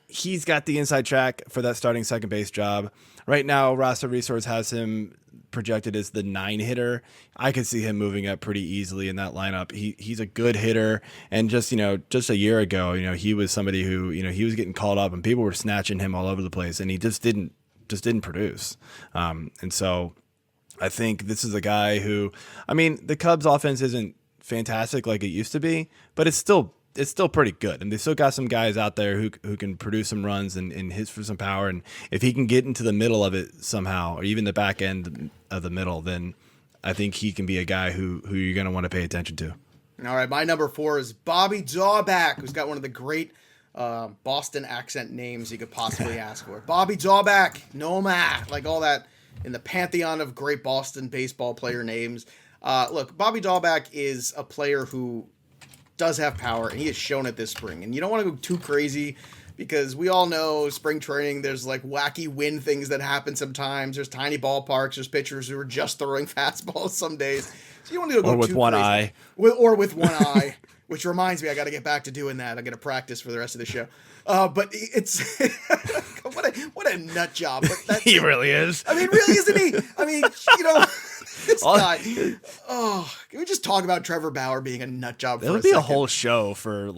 he's got the inside track for that starting second base job right now. Roster Resource has him projected as the 9 hitter. I could see him moving up pretty easily in that lineup. He's a good hitter, and just a year ago, he was somebody who he was getting called up and people were snatching him all over the place, and he just didn't produce. And so I think this is a guy who, I mean, the Cubs offense isn't fantastic like it used to be, but it's still pretty good, and they still got some guys out there who can produce some runs and hit for some power. And if he can get into the middle of it somehow, or even the back end of the middle, then I think he can be a guy who you're going to want to pay attention to. All right, my number 4 is Bobby Jawback, who's got one of the great Boston accent names you could possibly ask for. Bobby Jawback, Noma, like all that in the pantheon of great Boston baseball player names. Look, Bobby Jawback is a player who does have power, and he has shown it this spring. And you don't want to go too crazy, because we all know spring training, there's like wacky wind things that happen sometimes. There's tiny ballparks. There's pitchers who are just throwing fastballs some days. So you want to go with too one crazy. eye. Or with one eye, which reminds me, I got to get back to doing that. I got to practice for the rest of the show. But it's what a nut job. But he really is. I mean, really, isn't he? I mean, this guy. Oh, can we just talk about Trevor Bauer being a nut job? That would be a whole show for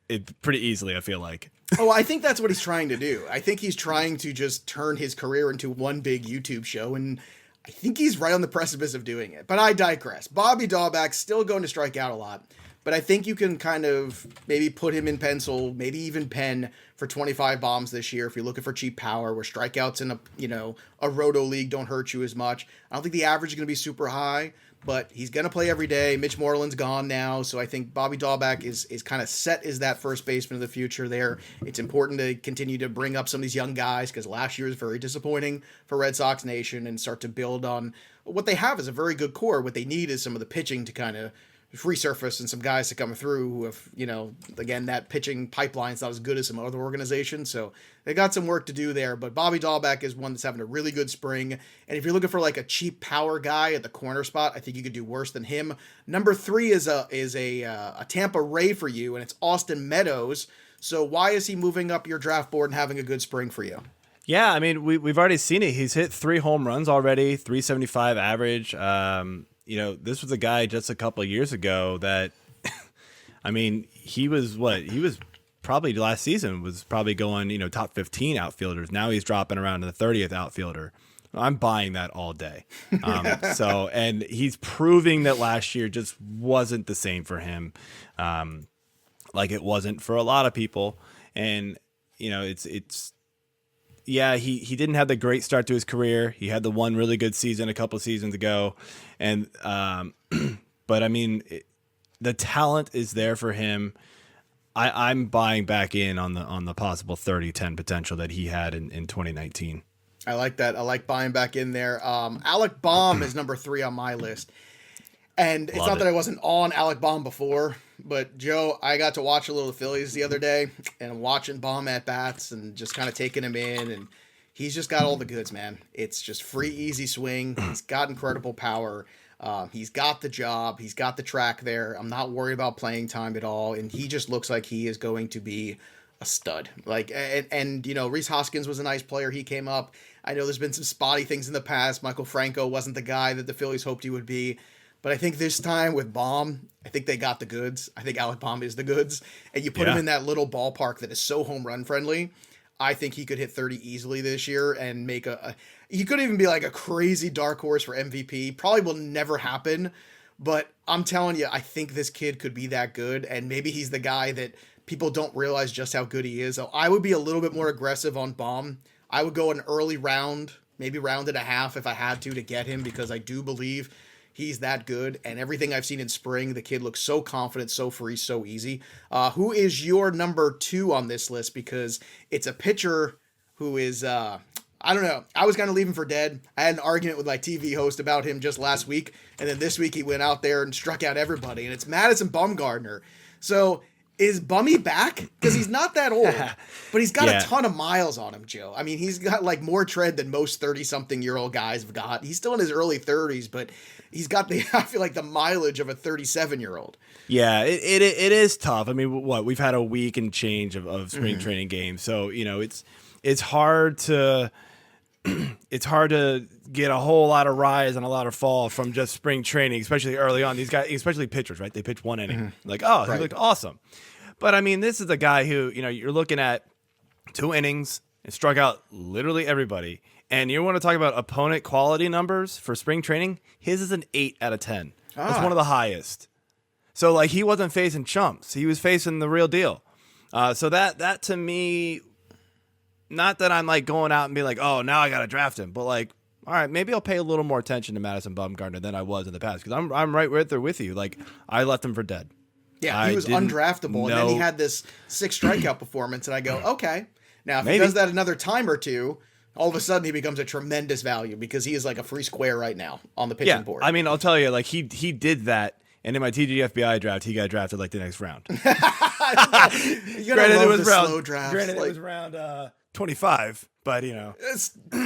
it pretty easily, I feel like. Oh, I think that's what he's trying to do. I think he's trying to just turn his career into one big YouTube show, and I think he's right on the precipice of doing it. But I digress. Bobby Jawback's still going to strike out a lot, but I think you can kind of maybe put him in pencil, maybe even pen for 25 bombs this year if you're looking for cheap power, where strikeouts in a roto league don't hurt you as much. I don't think the average is going to be super high, but he's going to play every day. Mitch Moreland's gone now, so I think Bobby Jawback is kind of set as that first baseman of the future there. It's important to continue to bring up some of these young guys, because last year was very disappointing for Red Sox Nation, and start to build on what they have is a very good core. What they need is some of the pitching to kind of resurface, and some guys to come through who have, again, that pitching pipeline's not as good as some other organizations. So they got some work to do there, but Bobby Jawback is one that's having a really good spring. And if you're looking for like a cheap power guy at the corner spot, I think you could do worse than him. Number 3 is a Tampa Ray for you, and it's Austin Meadows. So why is he moving up your draft board and having a good spring for you? Yeah, I mean, we've already seen it. He's hit 3 home runs already, 375 average. This was a guy just a couple of years ago that, I mean, he was probably last season was probably going, top 15 outfielders. Now he's dropping around to the 30th outfielder. I'm buying that all day. And he's proving that last year just wasn't the same for him. Like it wasn't for a lot of people. And, he didn't have the great start to his career. He had the one really good season a couple of seasons ago. And, but I mean, the talent is there for him. I'm buying back in on the possible 30-10 potential that he had in 2019. I like that. I like buying back in there. Alec Baum is number 3 on my list. And it's not that I wasn't on Alec Baum before, but Joe, I got to watch a little Phillies the other day, and watching Baum at bats and just kind of taking him in, and he's just got all the goods, man. It's just free, easy swing. He's got incredible power. He's got the job. He's got the track there. I'm not worried about playing time at all, and he just looks like he is going to be a stud. And Rhys Hoskins was a nice player. He came up. I know there's been some spotty things in the past. Michael Franco wasn't the guy that the Phillies hoped he would be. But I think this time with Baum, I think they got the goods. I think Alec Baum is the goods. And you put him in that little ballpark that is so home run friendly. I think he could hit 30 easily this year and make he could even be like a crazy dark horse for MVP. Probably will never happen. But I'm telling you, I think this kid could be that good. And maybe he's the guy that people don't realize just how good he is. So I would be a little bit more aggressive on Baum. I would go an early round, maybe round and a half if I had to get him, because I do believe he's that good. And everything I've seen in spring, the kid looks so confident, so free, so easy. Who is your number 2 on this list? Because it's a pitcher who is, I don't know. I was going to leave him for dead. I had an argument with my TV host about him just last week. And then this week he went out there and struck out everybody. And it's Madison Bumgarner. So is Bummy back? Because he's not that old, but he's got a ton of miles on him, Joe. I mean, he's got like more tread than most 30-something-year-old guys have got. He's still in his early 30s, but he's got I feel like the mileage of a 37-year-old. Yeah, it is tough. I mean, we've had a week and change of spring training games, so it's hard to get a whole lot of rise and a lot of fall from just spring training, especially early on. These guys, especially pitchers, right? They pitch one inning, he looked awesome. But I mean, this is a guy who you're looking at 2 innings and struck out literally everybody. And you want to talk about opponent quality numbers for spring training? His is an 8 out of 10. That's one of the highest. So like he wasn't facing chumps; he was facing the real deal. So that to me, not that I'm like going out and being like, oh, now I got to draft him, but like, all right, maybe I'll pay a little more attention to Madison Bumgarner than I was in the past, because I'm right there with you. Like I left him for dead. Yeah, he was undraftable, and then he had this 6 strikeout performance, and I go, okay. Now, if he does that another time or two, all of a sudden he becomes a tremendous value, because he is like a free square right now on the pitching board. I mean, I'll tell you, like he did that, and in my TGFBI draft, he got drafted like the next round. Granted, it was round 25, but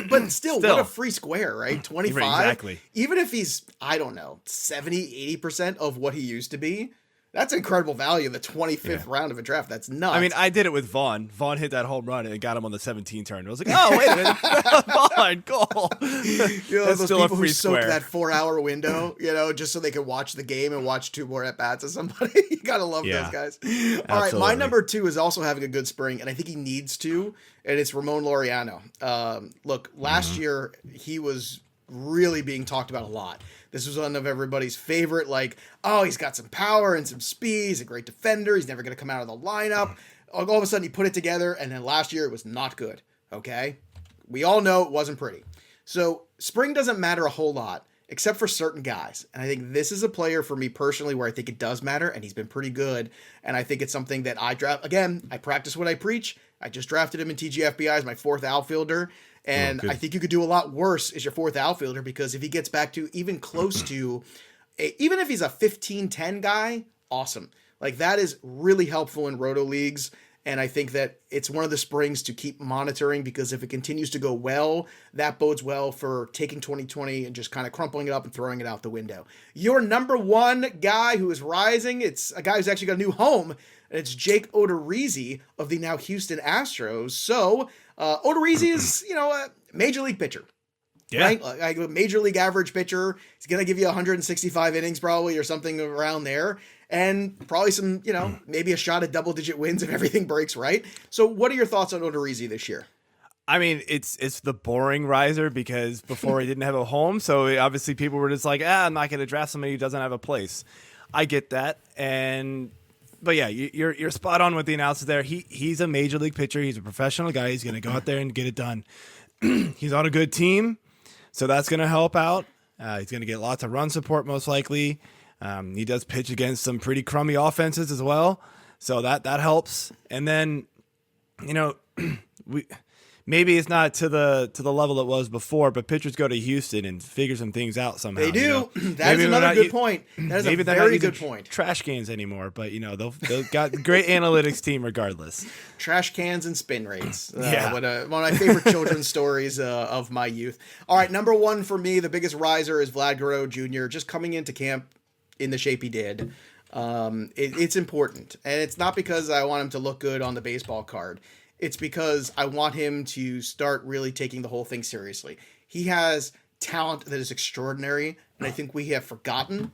but still, what a free square, right? 25. Exactly. Even if he's, I don't know, 70, 80% of what he used to be, that's incredible value. The 25th round of a draft. That's nuts. I mean, I did it with Vaughn. Vaughn hit that home run and it got him on the 17 turn. I was like, oh, wait a minute. Vaughn, goal. That's those people who soak that 4-hour window, just so they can watch the game and watch 2 more at-bats of somebody. You got to love those guys. All right, my number 2 is also having a good spring, and I think he needs to, and it's Ramon Laureano. Look, last year, he was really being talked about a lot. This was one of everybody's favorite, like, oh, he's got some power and some speed. He's a great defender. He's never going to come out of the lineup. All of a sudden, he put it together, and then last year, it was not good, okay? We all know it wasn't pretty. So spring doesn't matter a whole lot, except for certain guys. And I think this is a player for me personally where I think it does matter, and he's been pretty good. And I think it's something that I draft. Again, I practice what I preach. I just drafted him in TGFBI as my 4th outfielder. And I think you could do a lot worse as your 4th outfielder, because if he gets back to even close to, even if he's a 15-10 guy, awesome. Like that is really helpful in roto leagues. And I think that it's one of the springs to keep monitoring, because if it continues to go well, that bodes well for taking 2020 and just kind of crumpling it up and throwing it out the window. Your number 1 guy who is rising, it's a guy who's actually got a new home, and it's Jake Odorizzi of the now Houston Astros. So Odorizzi is, a major league pitcher. Yeah. Right? Like a major league average pitcher. He's going to give you 165 innings probably, or something around there. And probably some, maybe a shot at double-digit wins if everything breaks right. So what are your thoughts on Odorizzi this year? I mean, it's the boring riser, because before he didn't have a home, so obviously people were just like, I'm not going to draft somebody who doesn't have a place. I get that, but yeah, you're spot on with the analysis there. He's a major league pitcher. He's a professional guy. He's going to go out there and get it done. He's on a good team, so that's going to help out. He's going to get lots of run support most likely. He does pitch against some pretty crummy offenses as well, so that helps. And then, maybe it's not to the level it was before, but pitchers go to Houston and figure some things out somehow. They do. That's another good point. That is a very good point. Trash cans anymore, but they've got great analytics team regardless. Trash cans and spin rates. One of my favorite children's stories of my youth. All right, number 1 for me, the biggest riser is Vlad Guerrero Jr. Just coming into camp in the shape he did. It's important, and it's not because I want him to look good on the baseball card. It's because I want him to start really taking the whole thing seriously. He has talent that is extraordinary, and I think we have forgotten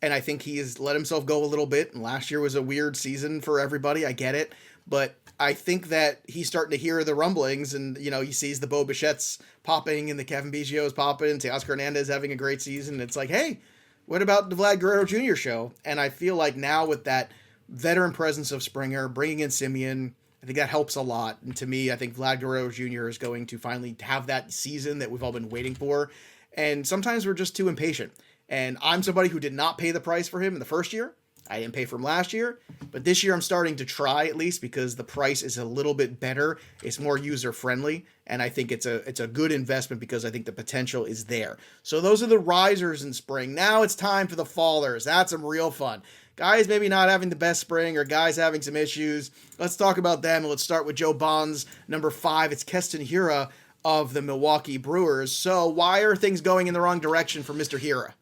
and I think he has let himself go a little bit. And last year was a weird season for everybody. I get it. But I think that he's starting to hear the rumblings, and, he sees the Bo Bichette's popping and the Kevin Biggio's popping and Teoscar Hernandez having a great season. It's like, hey, what about the Vlad Guerrero Jr. show? And I feel like now with that veteran presence of Springer, bringing in Semien, I think that helps a lot. And to me, I think Vlad Guerrero Jr. is going to finally have that season that we've all been waiting for. And sometimes we're just too impatient. And I'm somebody who did not pay the price for him in the first year. I didn't pay for him last year, but this year I'm starting to try, at least because the price is a little bit better. It's more user friendly, and I think it's a good investment because I think the potential is there. So those are the risers in spring. Now it's time for the fallers. That's some real fun. Guys maybe not having the best spring, or guys having some issues. Let's talk about them. Let's start with Joe Bonds, number 5. It's Keston Hiura of the Milwaukee Brewers. So why are things going in the wrong direction for Mr. Hiura?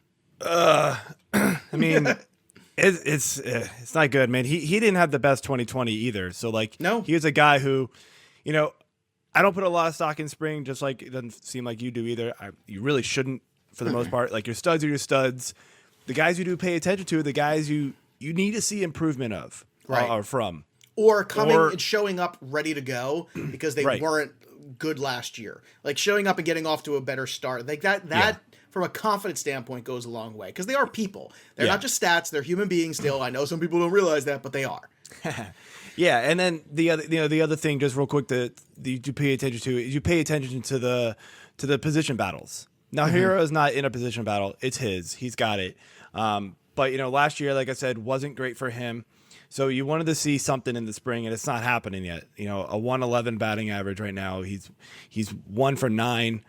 I mean, it's not good, man. He didn't have the best 2020 either. So no, he was a guy who, I don't put a lot of stock in spring, just like it doesn't seem like you do either. You really shouldn't, for the most part. Like, your studs are your studs. The guys you do pay attention to are the guys you need to see improvement of, right, or from, or coming and showing up ready to go because they right, weren't good last year. Like, showing up and getting off to a better start, like that. From a confidence standpoint, goes a long way because they are people. They're not just stats; they're human beings. Still, I know some people don't realize that, but they are. Yeah, and then the other thing, just real quick, that you pay attention to is you pay attention to the position battles. Now, Hero is not in a position battle; it's his. He's got it. But last year, like I said, wasn't great for him. So you wanted to see something in the spring, and it's not happening yet. A 111 batting average right now. He's 1 for 9.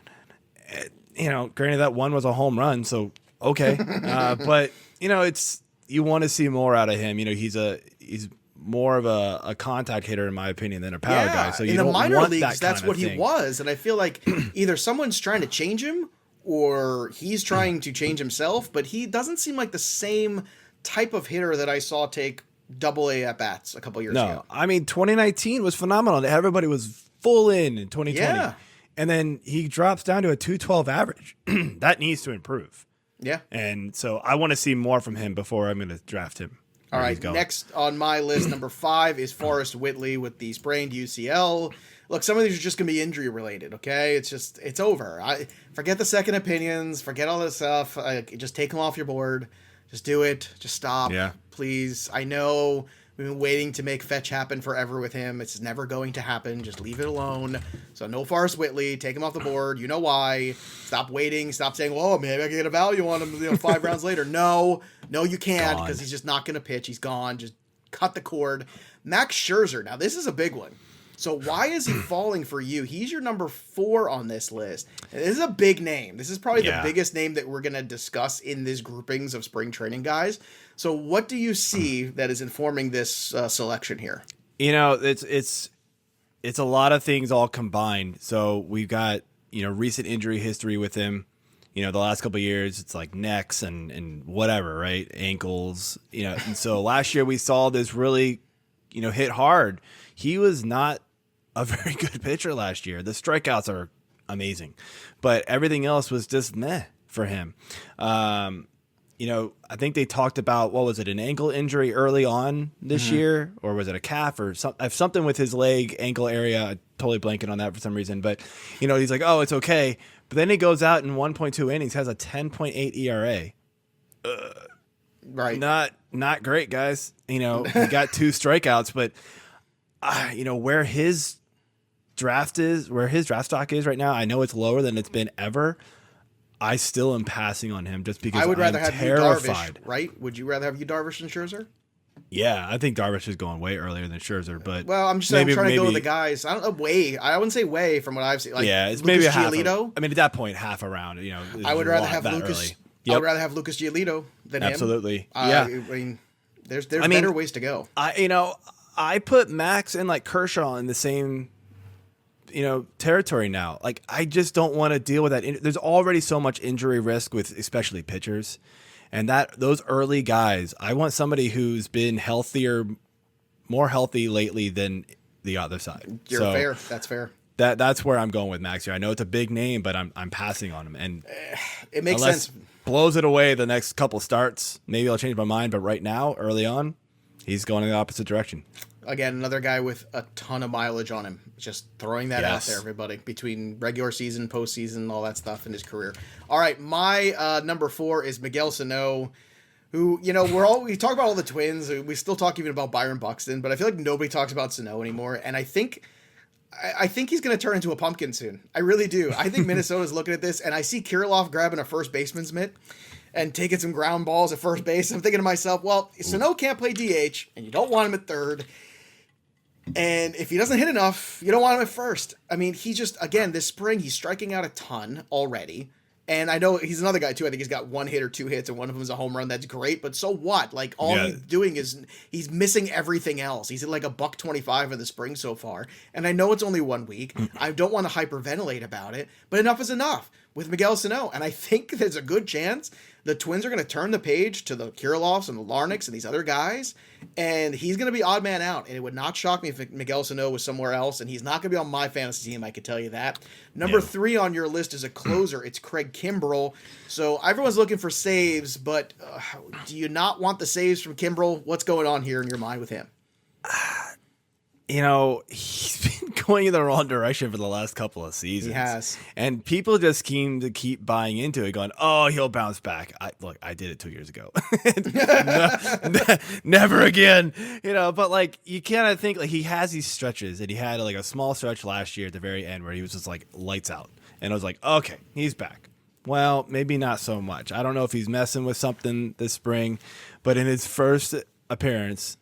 Granted that one was a home run, so okay. But it's, you want to see more out of him. He's more of a contact hitter, in my opinion, than a power guy. So you in the don't minor want leagues, that's what thing. he was, and I feel like either someone's trying to change him or he's trying to change himself. But he doesn't seem like the same type of hitter that I saw take Double-A at bats a couple years ago. No, I mean 2019 was phenomenal. Everybody was full in 2020. Yeah. And then he drops down to a 212 average. That needs to improve. Yeah. And so I want to see more from him before I'm going to draft him. All right. Next on my list, number 5, is Forrest Whitley with the sprained UCL. Look, some of these are just going to be injury related. Okay. It's over. Forget the second opinions. Forget all this stuff. Just take them off your board. Just do it. Just stop. Yeah. Please. I know we've been waiting to make fetch happen forever with him. It's never going to happen. Just leave it alone. So no Forrest Whitley. Take him off the board. You know why. Stop waiting. Stop saying, well, maybe I can get a value on him 5 rounds later. No, you can't, because he's just not going to pitch. He's gone. Just cut the cord. Max Scherzer. Now, this is a big one. So why is he falling for you? He's your number 4 on this list. And this is a big name. This is probably the biggest name that we're going to discuss in these groupings of spring training guys. So what do you see that is informing this selection here? It's a lot of things all combined. So we've got, recent injury history with him. The last couple of years, it's like necks and whatever, right? Ankles, And so last year we saw this really, hit hard. He was not a very good pitcher last year. The strikeouts are amazing, but everything else was just meh for him. I think they talked about, what was it, an ankle injury early on this year, or was it a calf or something with his leg, ankle area? I'm totally blanking on that for some reason, but he's like, oh, it's okay. But then he goes out in 1.2 innings, has a 10.8 ERA. Right. Not great, guys. He got 2 strikeouts, but where his draft stock is right now, I know it's lower than it's been ever. I still am passing on him just because I would rather I'm have terrified. Yu Darvish, right? Would you rather have Yu Darvish than Scherzer? Yeah, I think Darvish is going way earlier than Scherzer, but I'm trying to go with the guys. I don't know, way. I wouldn't say way from what I've seen. Like, yeah, it's Lucas maybe a half. Giolito. At that point, half a round. I would rather have Lucas. Early. Yep. I would rather have Lucas Giolito than Absolutely. him. Yeah. I mean, there's better ways to go. I put Max and like Kershaw in the same, territory now. Like, I just don't want to deal with that. There's already so much injury risk with especially pitchers, and those early guys. I want somebody who's been more healthy lately than the other side. Fair. That's fair. That's where I'm going with Max here. I know it's a big name, but I'm passing on him, and it makes sense. blows it away the next couple starts, maybe I'll change my mind. But right now, early on, he's going in the opposite direction. Again, another guy with a ton of mileage on him. Just throwing that out there, everybody, between regular season, postseason, all that stuff in his career. All right, my number 4 is Miguel Sano, who, you know, we talk about all the Twins. We still talk even about Byron Buxton, but I feel like nobody talks about Sano anymore. And I think he's going to turn into a pumpkin soon. I really do. I think Minnesota's looking at this, and I see Kirilloff grabbing a first baseman's mitt and taking some ground balls at first base. I'm thinking to myself, well, Sano can't play DH, and you don't want him at third. And if he doesn't hit enough, you don't want him at first. I mean, he just, again, this spring, he's striking out a ton already. And I know he's another guy, too. I think he's got 1 hit or 2 hits, and one of them is a home run. That's great. But so what? Like, all he's doing is he's missing everything else. He's at like $125 in the spring so far. And I know it's only 1 week. I don't want to hyperventilate about it. But enough is enough with Miguel Sano. And I think there's a good chance the Twins are going to turn the page to the Kirilloffs and the Larnacks and these other guys. And he's going to be odd man out. And it would not shock me if Miguel Sano was somewhere else. And he's not going to be on my fantasy team, I can tell you that. Number 3 on your list is a closer. It's Craig Kimbrell. So everyone's looking for saves, but do you not want the saves from Kimbrell? What's going on here in your mind with him? You know, he's been going in the wrong direction for the last couple of seasons. He has. And people just seem to keep buying into it, going, oh, he'll bounce back. I did it 2 years ago. Never again. You know, but like, you kind of think like he has these stretches, and he had like a small stretch last year at the very end where he was just like lights out. And I was like, okay, he's back. Well, maybe not so much. I don't know if he's messing with something this spring, but in his first appearance,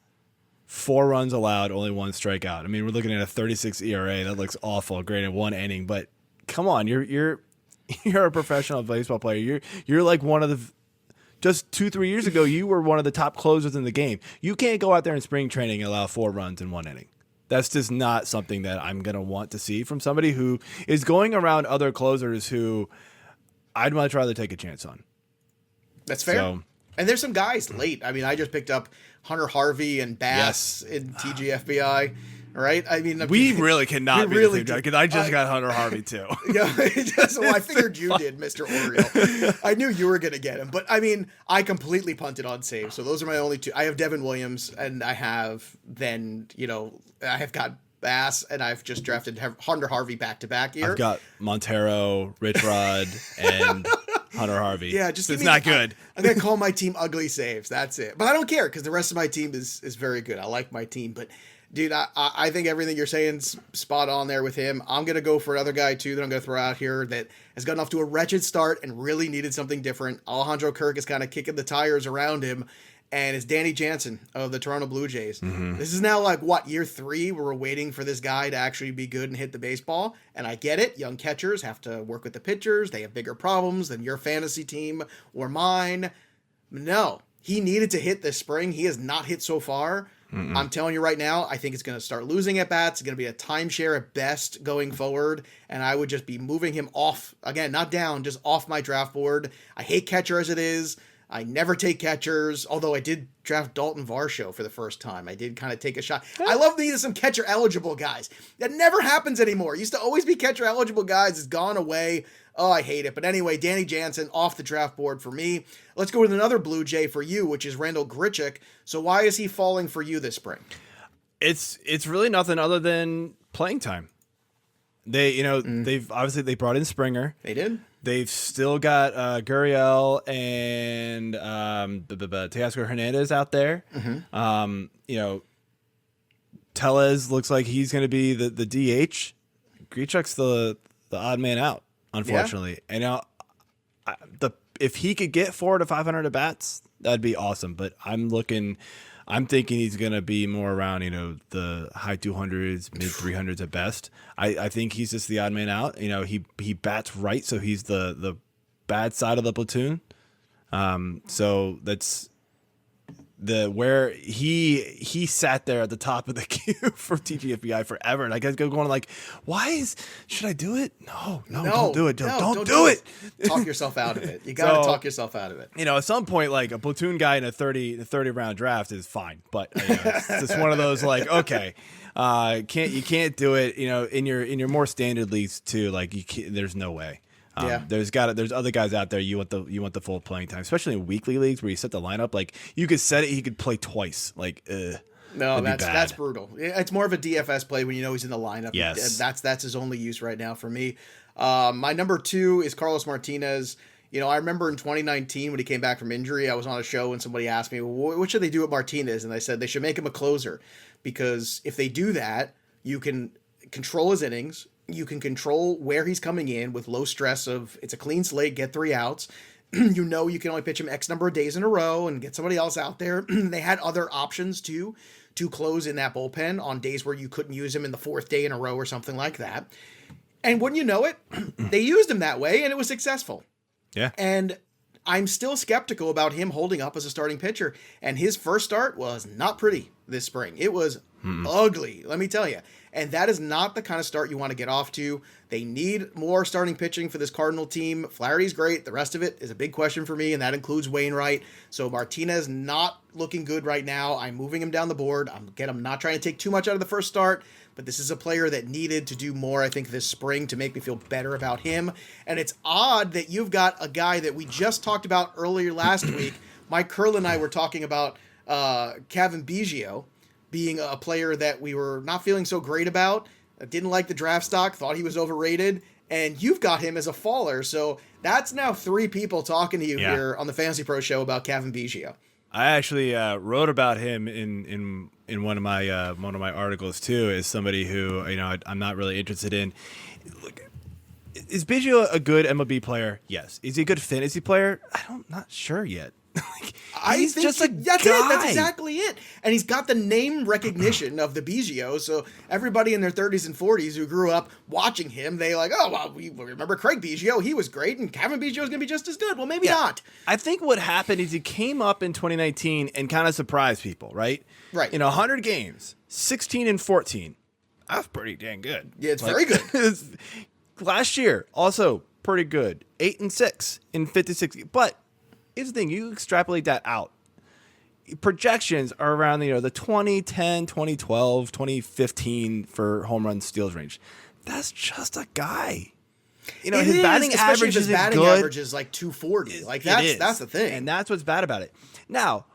4 runs allowed, only 1 strikeout. I mean, we're looking at a 36 ERA. That looks awful. Granted, 1 inning, but come on, you're a professional baseball player. You're like one of the. Just 2-3 years ago, you were one of the top closers in the game. You can't go out there in spring training and allow 4 runs in 1 inning. That's just not something that I'm gonna want to see from somebody who is going around other closers who I'd much rather take a chance on. That's fair. So, and there's some guys late. I mean, I just picked up Hunter Harvey and Bass in TGFBI, right? I mean, we really cannot be really the same guy, because I just got Hunter Harvey too. Yeah, well, I figured you did, Mr. Oriole. I knew you were going to get him, but I mean, I completely punted on saves. So those are my only 2. I have Devin Williams, and I have then, you know, I have got Bass, and I've just drafted Hunter Harvey back-to-back here. I've got Montero, Rich Rod, and Hunter Harvey. Yeah, just it's not good. I'm going to call my team Ugly Saves. That's it. But I don't care, because the rest of my team is very good. I like my team. But, dude, I think everything you're saying is spot on there with him. I'm going to go for another guy, too, that I'm going to throw out here that has gotten off to a wretched start and really needed something different. Alejandro Kirk is kind of kicking the tires around him. And it's Danny Jansen of the Toronto Blue Jays. Mm-hmm. This is now like, what, year 3 where we're waiting for this guy to actually be good and hit the baseball. And I get it. Young catchers have to work with the pitchers. They have bigger problems than your fantasy team or mine. No, he needed to hit this spring. He has not hit so far. Mm-mm. I'm telling you right now, I think it's going to start losing at bats. It's going to be a timeshare at best going forward. And I would just be moving him off, again, not down, just off my draft board. I hate catcher as it is. I never take catchers, although I did draft Dalton Varsho for the first time. I did kind of take a shot. I love needing some catcher-eligible guys. That never happens anymore. It used to always be catcher-eligible guys. It's gone away. Oh, I hate it. But anyway, Danny Jansen off the draft board for me. Let's go with another Blue Jay for you, which is Randall Grichik. So why is he falling for you this spring? It's really nothing other than playing time. They brought in Springer. They did. They've still got Gurriel and Teoscar Hernandez out there. Mm-hmm. Tellez looks like he's going to be the DH. Grichuk's the odd man out, unfortunately. Yeah. And if he could get 400 to 500 at bats, that'd be awesome. But I'm thinking he's going to be more around, the high 200s, mid 300s at best. I think he's just the odd man out. He bats right, so he's the bad side of the platoon. So that's where he sat there at the top of the queue for TGFBI forever. And I guys go going like, should I do it? No, don't do it. Don't do it. Talk yourself out of it. You got to talk yourself out of it. At some point, like a platoon guy in a 30 round draft is fine. But it's just one of those like, okay, you can't do it, in your more standard leagues too. Like there's no way. There's other guys out there you want the full playing time, especially in weekly leagues where you set the lineup. Like you could set it, he could play twice. Like, no, that's brutal. It's more of a DFS play when you know he's in the lineup. Yes, that's his only use right now for me. My number 2 is Carlos Martinez. You know, I remember in 2019 when he came back from injury, I was on a show and somebody asked me, well, what should they do with Martinez? And I said they should make him a closer, because if they do that, you can control his innings. You can control where he's coming in with low stress of it's a clean slate, get 3 outs. You know you can only pitch him X number of days in a row and get somebody else out there. They had other options too to close in that bullpen on days where you couldn't use him in the 4th day in a row or something like that. And wouldn't you know it, they used him that way and it was successful. Yeah. And I'm still skeptical about him holding up as a starting pitcher. And his first start was not pretty this spring. It was ugly, let me tell you. And that is not the kind of start you want to get off to. They need more starting pitching for this Cardinal team. Flaherty's great. The rest of it is a big question for me, and that includes Wainwright. So Martinez not looking good right now. I'm moving him down the board. I'm not trying to take too much out of the first start, but this is a player that needed to do more, I think, this spring to make me feel better about him. And it's odd that you've got a guy that we just talked about earlier last week. Mike Curl and I were talking about Kevin Biggio being a player that we were not feeling so great about, didn't like the draft stock, thought he was overrated, and you've got him as a faller. So that's now 3 people talking to you here on the Fantasy Pro Show about Kevin Biggio. I actually wrote about him in one of my articles too, as somebody who I'm not really interested in. Look, is Biggio a good MLB player? Yes. Is he a good fantasy player? I'm not sure yet. He's just a guy. That's exactly it. And he's got the name recognition of the Biggio, so everybody in their 30s and 40s who grew up watching him, they like, oh, well, we remember Craig Biggio, he was great, and Kevin Biggio is going to be just as good. Well, maybe not. I think what happened is he came up in 2019 and kind of surprised people, right? Right. 100 games, 16 and 14. That's pretty dang good. Yeah, it's very good. Last year, also pretty good. 8 and 6 in 56. But here's the thing, you extrapolate that out. Projections are around the 2010, 2012, 2015 for home run steals range. That's just a guy. His batting average is average is like 240. Like that's the thing. And that's what's bad about it. Now,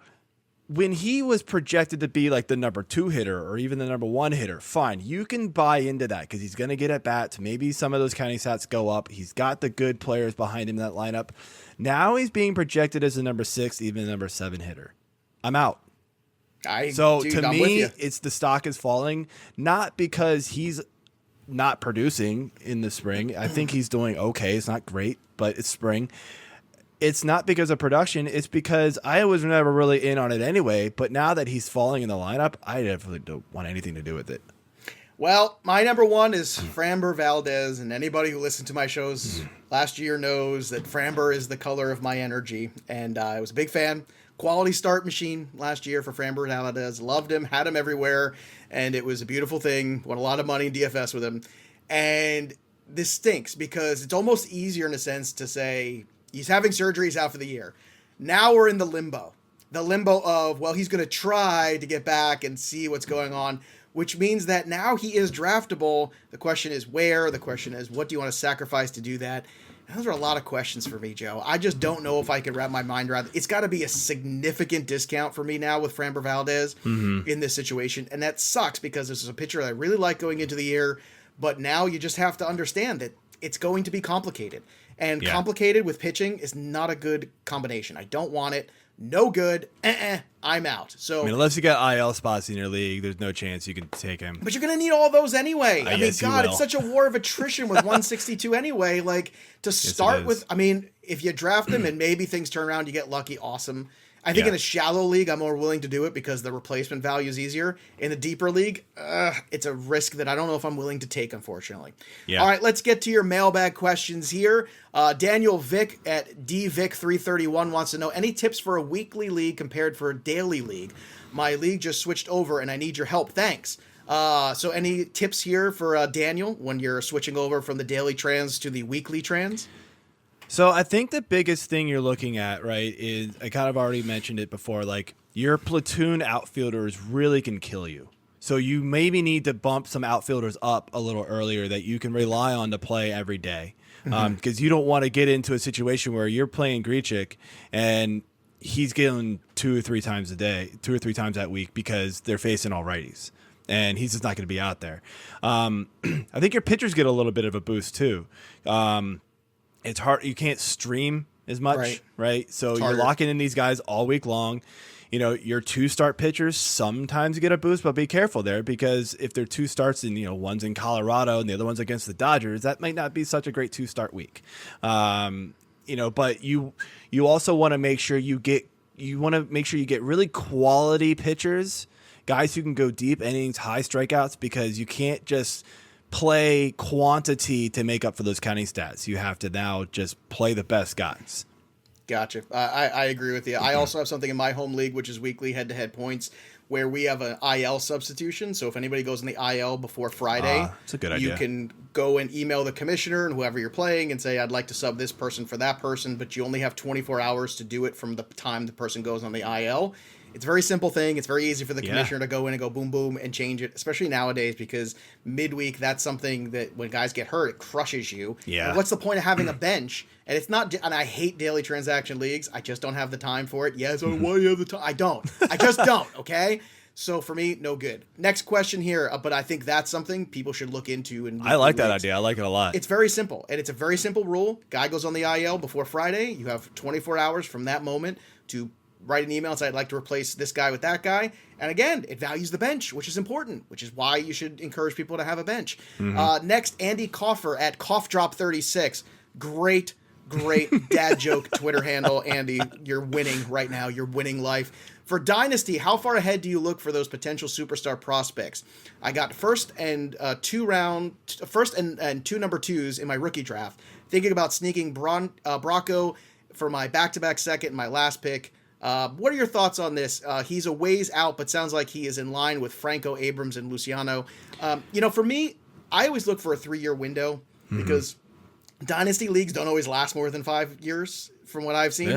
when he was projected to be like the number 2 hitter or even the number 1 hitter, fine. You can buy into that because he's going to get at bats. Maybe some of those counting stats go up. He's got the good players behind him in that lineup. Now he's being projected as the number 6, even the number 7 hitter. I'm out. To me, it's the stock is falling, not because he's not producing in the spring. I think he's doing okay. It's not great, but it's spring. It's not because of production. It's because I was never really in on it anyway. But now that he's falling in the lineup, I definitely don't want anything to do with it. Well, my number 1 is Fran Bernardez, and anybody who listened to my shows last year knows that Framber is the color of my energy, and I was a big fan. Quality start machine last year for Fran Bernardez. Loved him, had him everywhere, and it was a beautiful thing. Won a lot of money in DFS with him. And this stinks because it's almost easier in a sense to say he's having surgery, he's out for the year. Now we're in the limbo. The limbo of, well, he's going to try to get back and see what's going on, which means that now he is draftable. The question is where. The question is, what do you want to sacrifice to do that? And those are a lot of questions for me, Joe. I just don't know if I could wrap my mind around it. It's got to be a significant discount for me now with Framber Valdez in this situation. And that sucks because this is a pitcher that I really like going into the year. But now you just have to understand that it's going to be complicated. And complicated with pitching is not a good combination. I don't want it. No good. I'm out. So unless you got IL spots in your league, there's no chance you can take him. But you're going to need all those anyway. I mean, God, it's such a war of attrition with 162 anyway. Like, to start with, I mean, if you draft him and maybe things turn around, you get lucky, awesome. I think in a shallow league, I'm more willing to do it because the replacement value is easier. In a deeper league, it's a risk that I don't know if I'm willing to take, unfortunately. Yeah. All right, let's get to your mailbag questions here. Daniel Vick at DVic331 wants to know, any tips for a weekly league compared for a daily league? My league just switched over and I need your help. Thanks. So any tips here for Daniel when you're switching over from the daily trans to the weekly trans? So I think the biggest thing you're looking at, right, is I kind of already mentioned it before, like your platoon outfielders really can kill you. So you maybe need to bump some outfielders up a little earlier that you can rely on to play every day. Because you don't want to get into a situation where you're playing Grichik and he's getting 2 or 3 times a day, 2 or 3 times that week because they're facing all righties. And he's just not going to be out there. I think your pitchers get a little bit of a boost too. It's hard. You can't stream as much, right? So you're locking in these guys all week long. You know, your 2-start pitchers sometimes get a boost, but be careful there because if they're 2 starts and, one's in Colorado and the other one's against the Dodgers, that might not be such a great 2-start week. But you also want to make sure you get really quality pitchers, guys who can go deep innings, high strikeouts, because you can't just play quantity to make up for those counting stats. You have to now just play the best guys. Gotcha. I agree with you. I also have something in my home league, which is weekly head-to-head points, where we have an IL substitution. So if anybody goes in the IL before Friday, that's a good idea. You can go and email the commissioner and whoever you're playing and say, I'd like to sub this person for that person, but you only have 24 hours to do it from the time the person goes on the IL. It's a very simple thing. It's very easy for the commissioner to go in and go boom, boom, and change it, especially nowadays because midweek, that's something that when guys get hurt, it crushes you. Yeah. And what's the point of having a bench? And it's not, and I hate daily transaction leagues. I just don't have the time for it. Yes, why do you have the time? I don't. I just don't, okay? So for me, no good. Next question here, but I think that's something people should look into. I like that idea. I like it a lot. It's very simple, and it's a very simple rule. Guy goes on the IL before Friday. You have 24 hours from that moment to write an email and say, I'd like to replace this guy with that guy. And again, it values the bench, which is important, which is why you should encourage people to have a bench. Next, Andy Coffer at CoughDrop36. Great dad joke Twitter handle. Andy, you're winning right now. You're winning life. For Dynasty, how far ahead do you look for those potential superstar prospects? I got first and 2 number 2s in my rookie draft. Thinking about sneaking Bracco for my back-to-back second and my last pick. What are your thoughts on this? He's a ways out, but sounds like he is in line with Franco, Abrams, and Luciano. For me, I always look for a 3-year window because dynasty leagues don't always last more than 5 years from what I've seen.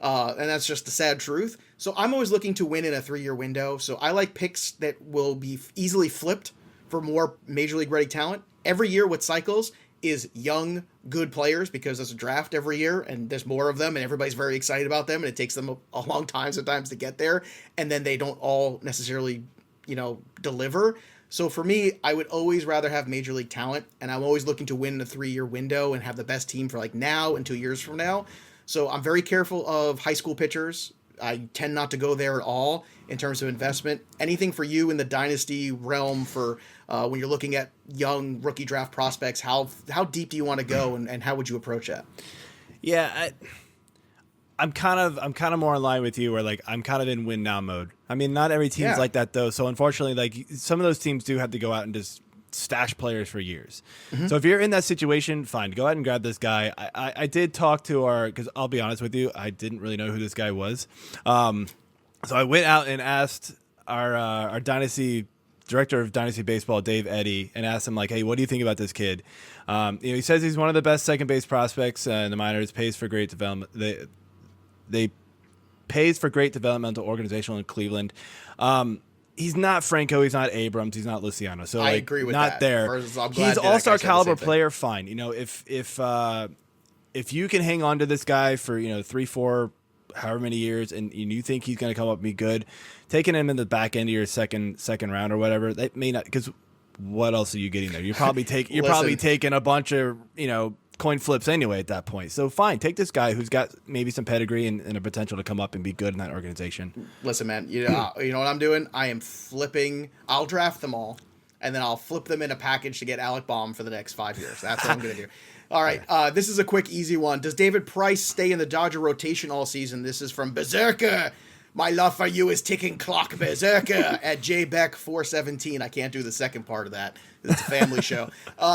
Yeah. And that's just the sad truth. So I'm always looking to win in a 3-year window. So I like picks that will be easily flipped for more major league ready talent. Every year what cycles is young, good players because there's a draft every year and there's more of them and everybody's very excited about them and it takes them a long time sometimes to get there and then they don't all necessarily, deliver. So for me, I would always rather have major league talent and I'm always looking to win in a 3-year window and have the best team for like now and 2 years from now. So I'm very careful of high school pitchers. I tend not to go there at all in terms of investment. Anything for you in the dynasty realm for when you're looking at young rookie draft prospects, how deep do you want to go and how would you approach that? Yeah, I'm kind of more in line with you where like I'm kind of in win now mode. I mean, not every team's like that though. So unfortunately, like some of those teams do have to go out and just stash players for years. So if you're in that situation, fine, go ahead and grab this guy. I did talk to because I'll be honest with you, I didn't really know who this guy was. So I went out and asked our dynasty director of dynasty baseball, Dave Eddy, and asked him like, hey, what do you think about this kid? He says he's one of the best second base prospects in the minors, pays for great development. They pays for great developmental organizational in Cleveland. He's not Franco. He's not Abrams. He's not Luciano. So I agree with not that. There. He's all-star caliber player. Fine. If you can hang on to this guy for 3, 4, however many years, and you think he's going to come up and be good, taking him in the back end of your second round or whatever, that may not. Because what else are you getting there? You're probably taking a bunch of coin flips anyway at that point. So fine, take this guy who's got maybe some pedigree and a potential to come up and be good in that organization. Listen, man, you know what I'm doing? I am flipping. I'll draft them all, and then I'll flip them in a package to get Alec Baum for the next 5 years. That's what I'm going to do. All right, this is a quick, easy one. Does David Price stay in the Dodger rotation all season? This is from Berserker. My love for you is ticking clock, Berserker, at JBeck417. I can't do the second part of that. It's a family show.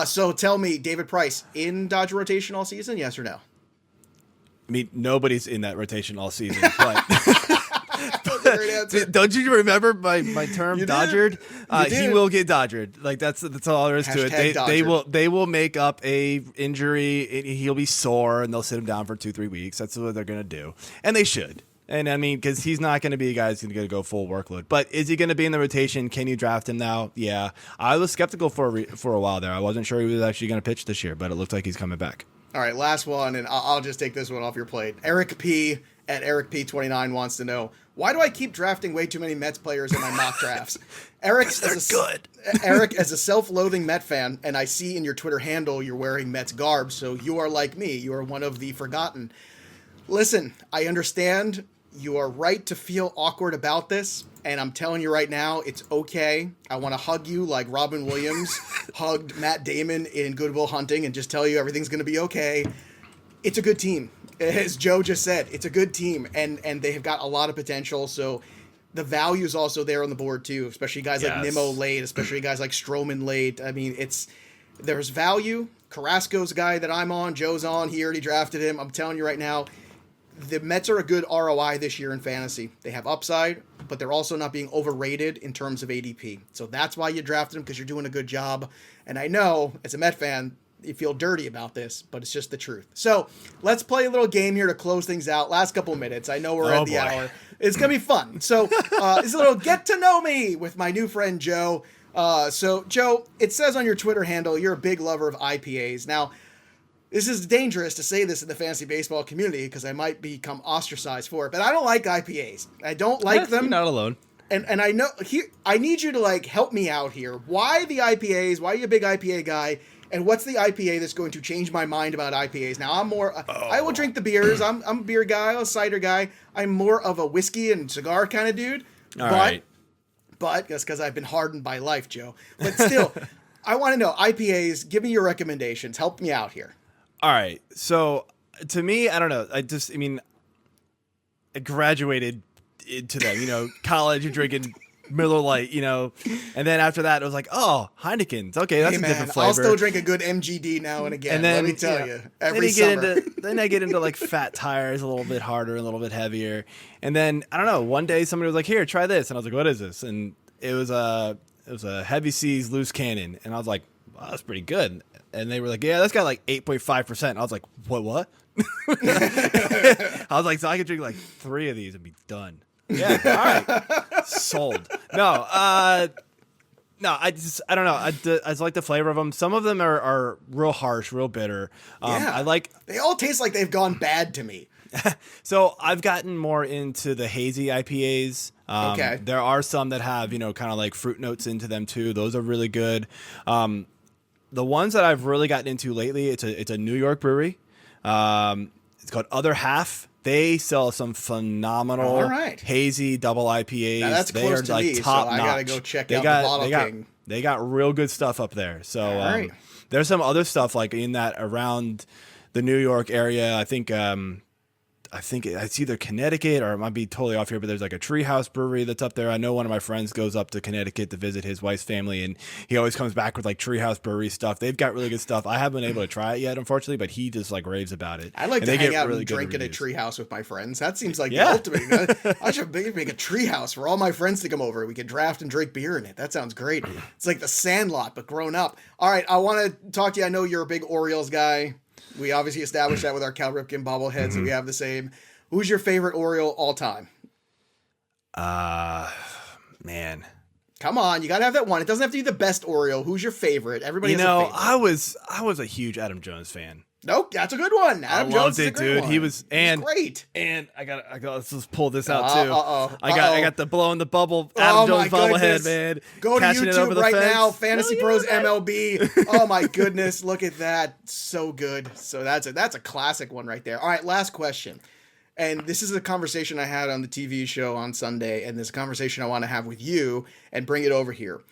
So tell me, David Price, in Dodger rotation all season, yes or no? I mean, nobody's in that rotation all season. But don't you remember my term, Dodgered? He will get Dodgered. Like that's all there is to it. They will make up a injury. He'll be sore, and they'll sit him down for 2-3 weeks. That's what they're gonna do, and they should. And I mean, because he's not going to be a guy who's going to go full workload. But is he going to be in the rotation? Can you draft him now? Yeah. I was skeptical for a while there. I wasn't sure he was actually going to pitch this year, but it looks like he's coming back. All right, last one, and I'll just take this one off your plate. Eric P. at Eric P29 wants to know, why do I keep drafting way too many Mets players in my mock drafts? Eric, Eric, as a self-loathing Met fan, and I see in your Twitter handle you're wearing Mets garb, so you are like me. You are one of the forgotten. Listen, I understand you are right to feel awkward about this, and I'm telling you right now, it's okay. I want to hug you like Robin Williams hugged Matt Damon in Good Will Hunting and just tell you everything's going to be okay. It's a good team. As Joe just said, it's a good team, and they have got a lot of potential, so the value is also there on the board too, especially guys like Nimmo late, especially guys like Stroman late. I mean, there's value. Carrasco's a guy that I'm on, Joe's on, he already drafted him. I'm telling you right now, the Mets are a good ROI this year in fantasy. They have upside, but they're also not being overrated in terms of ADP. So that's why you drafted them, because you're doing a good job. And I know, as a Met fan, you feel dirty about this, but it's just the truth. So let's play a little game here to close things out. Last couple minutes. I know we're at the hour. It's going to be fun. So it's a little get to know me with my new friend, Joe. So Joe, it says on your Twitter handle, you're a big lover of IPAs. Now, this is dangerous to say this in the fantasy baseball community because I might become ostracized for it, but I don't like IPAs. I don't like them. You're not alone. And I know here, I need you to help me out here. Why the IPAs? Why are you a big IPA guy? And what's the IPA that's going to change my mind about IPAs? Now, I'm more, I will drink the beers. I'm a beer guy, I'm a cider guy. I'm more of a whiskey and cigar kind of dude. But that's because I've been hardened by life, Joe. But still, I want to know, IPAs, give me your recommendations. Help me out here. All right. So to me, I don't know. I graduated into them, college, you're drinking Miller Lite, and then after that, it was like, oh, Heineken's. Okay, that's a different flavor. I'll still drink a good MGD now and again. And then, let me tell you, every summer. Then I get into fat tires, a little bit harder, a little bit heavier. And then, I don't know, one day somebody was like, here, try this. And I was like, what is this? And it was a Heavy Seas Loose Cannon. And I was like, wow, that's pretty good. And they were like, yeah, that's got 8.5%. And I was like, what? I was like, so I could drink 3 of these and be done. Yeah, all right. Sold. No, I don't know. I just like the flavor of them. Some of them are real harsh, real bitter. They all taste like they've gone bad to me. So I've gotten more into the hazy IPAs. Okay. There are some that have, kind of fruit notes into them too. Those are really good. The ones that I've really gotten into lately, it's a New York brewery. It's called Other Half. They sell some phenomenal hazy double IPAs. Now that's close to me, so I gotta go check out the Bottle King. They got real good stuff up there. So there's some other stuff in that around the New York area. I think it's either Connecticut or it might be totally off here, but there's a Treehouse brewery that's up there. I know one of my friends goes up to Connecticut to visit his wife's family, and he always comes back with Treehouse brewery stuff. They've got really good stuff. I haven't been able to try it yet, unfortunately, but he just raves about it. I like to hang out and drink at a Treehouse with my friends. That seems like the ultimate. I should make a Treehouse for all my friends to come over. We could draft and drink beer in it. That sounds great. It's like the Sandlot, but grown up. All right, I want to talk to you. I know you're a big Orioles guy. We obviously established that with our Cal Ripken bobblehead, so we have the same. Who's your favorite Oriole all time? Man. Come on, you gotta have that one. It doesn't have to be the best Oriole. Who's your favorite? Everybody has a favorite. I was a huge Adam Jones fan. Nope, that's a good one. Adam Jones is a great one. He was great. And I got let's just pull this out too. I got the blowing the bubble Adam Jones bobblehead, man. Go to YouTube right now, Fantasy Pros MLB. Oh my goodness, look at that. So good. So that's a classic one right there. All right, last question. And this is a conversation I had on the TV show on Sunday, and this conversation I want to have with you and bring it over here.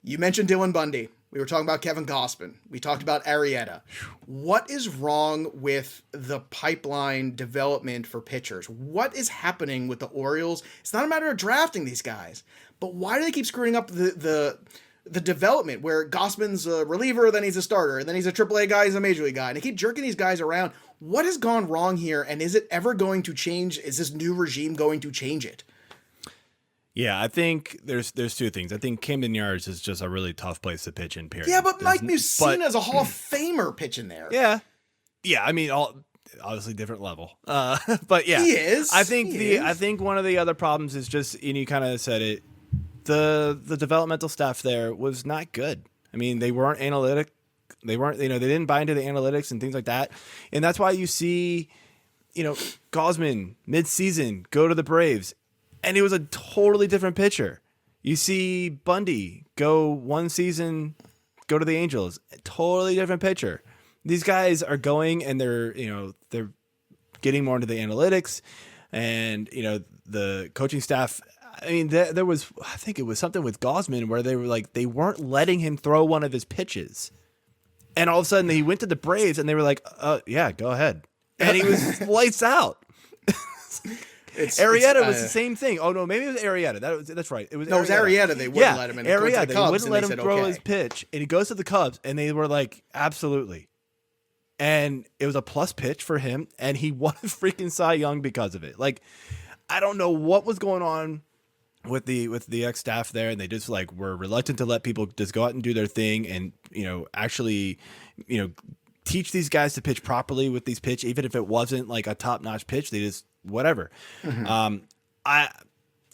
You mentioned Dylan Bundy. We were talking about Kevin Gausman. We talked about Arrieta. What is wrong with the pipeline development for pitchers? What is happening with the Orioles? It's not a matter of drafting these guys, but why do they keep screwing up the development where Gausman's a reliever, then he's a starter, and then he's a AAA guy, he's a major league guy, and they keep jerking these guys around. What has gone wrong here, and is it ever going to change? Is this new regime going to change it? Yeah, I think there's 2 things. I think Camden Yards is just a really tough place to pitch in, period. Yeah, but Mike Mussina is a Hall of Famer pitching there. Yeah. Yeah, I mean, obviously different level. But yeah, he is. I think one of the other problems is just, and you kind of said it, the developmental staff there was not good. I mean, they weren't analytic. They weren't, they didn't buy into the analytics and things like that. And that's why you see, Gausman mid-season go to the Braves, and it was a totally different pitcher. You see Bundy go one season, go to the Angels, a totally different pitcher. These guys are going, and they're getting more into the analytics, and the coaching staff. I mean, there was, I think it was something with Gausman where they were like, they weren't letting him throw one of his pitches. And all of a sudden he went to the Braves and they were like, yeah, go ahead. And he was lights out. Arrieta was the same thing. Oh no, maybe it was Arrieta. That's right. It was Arrieta. They wouldn't let him in. Arrieta. They wouldn't let him throw his pitch. And he goes to the Cubs and they were like, absolutely. And it was a plus pitch for him. And he won a freaking Cy Young because of it. Like, I don't know what was going on with the ex staff there, and they just like were reluctant to let people just go out and do their thing, and actually teach these guys to pitch properly with these pitch, even if it wasn't like a top notch pitch. They just whatever. Mm-hmm.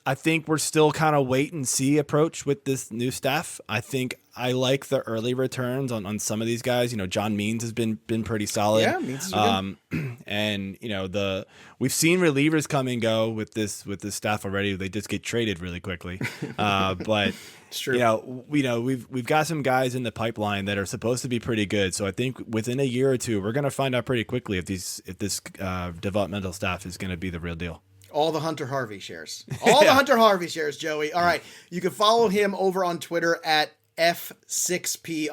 I think we're still kind of wait and see approach with this new staff. I think I like the early returns on some of these guys. John Means has been pretty solid. Yeah, Means is good. And we've seen relievers come and go with this staff already. They just get traded really quickly. But it's true. We've got some guys in the pipeline that are supposed to be pretty good. So I think within a year or two, we're going to find out pretty quickly if this developmental staff is going to be the real deal. All the Hunter Harvey shares. The Hunter Harvey shares, Joey. All right. You can follow him over on Twitter at F6P_Joe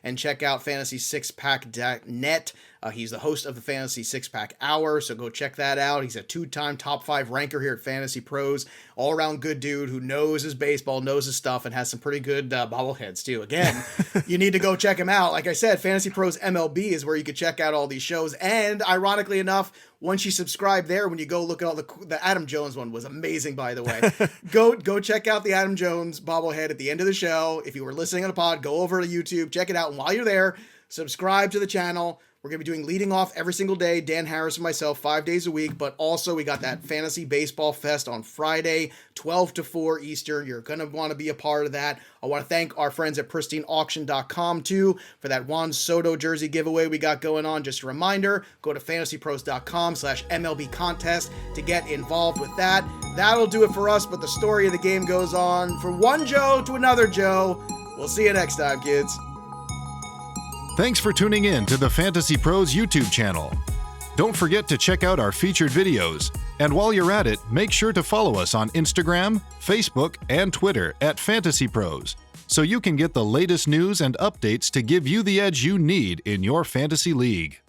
and check out fantasy6pack.net. He's the host of the Fantasy Six Pack Hour, so go check that out. He's a 2-time top 5 ranker here at Fantasy Pros. All around good dude who knows his baseball, knows his stuff, and has some pretty good bobbleheads too. Again, you need to go check him out. Like I said, Fantasy Pros MLB is where you can check out all these shows. And ironically enough, once you subscribe there, when you go look at all the Adam Jones one was amazing, by the way. Go check out the Adam Jones bobblehead at the end of the show. If you were listening on a pod, go over to YouTube, check it out. And while you're there, subscribe to the channel. We're going to be doing leading off every single day, Dan Harris and myself, 5 days a week. But also we got that Fantasy Baseball Fest on Friday, 12 to 4 Eastern. You're going to want to be a part of that. I want to thank our friends at pristineauction.com too for that Juan Soto jersey giveaway we got going on. Just a reminder, go to fantasypros.com/MLB contest to get involved with that. That'll do it for us, but the story of the game goes on from one Joe to another Joe. We'll see you next time, kids. Thanks for tuning in to the Fantasy Pros YouTube channel. Don't forget to check out our featured videos. And while you're at it, make sure to follow us on Instagram, Facebook, and Twitter at Fantasy Pros, so you can get the latest news and updates to give you the edge you need in your fantasy league.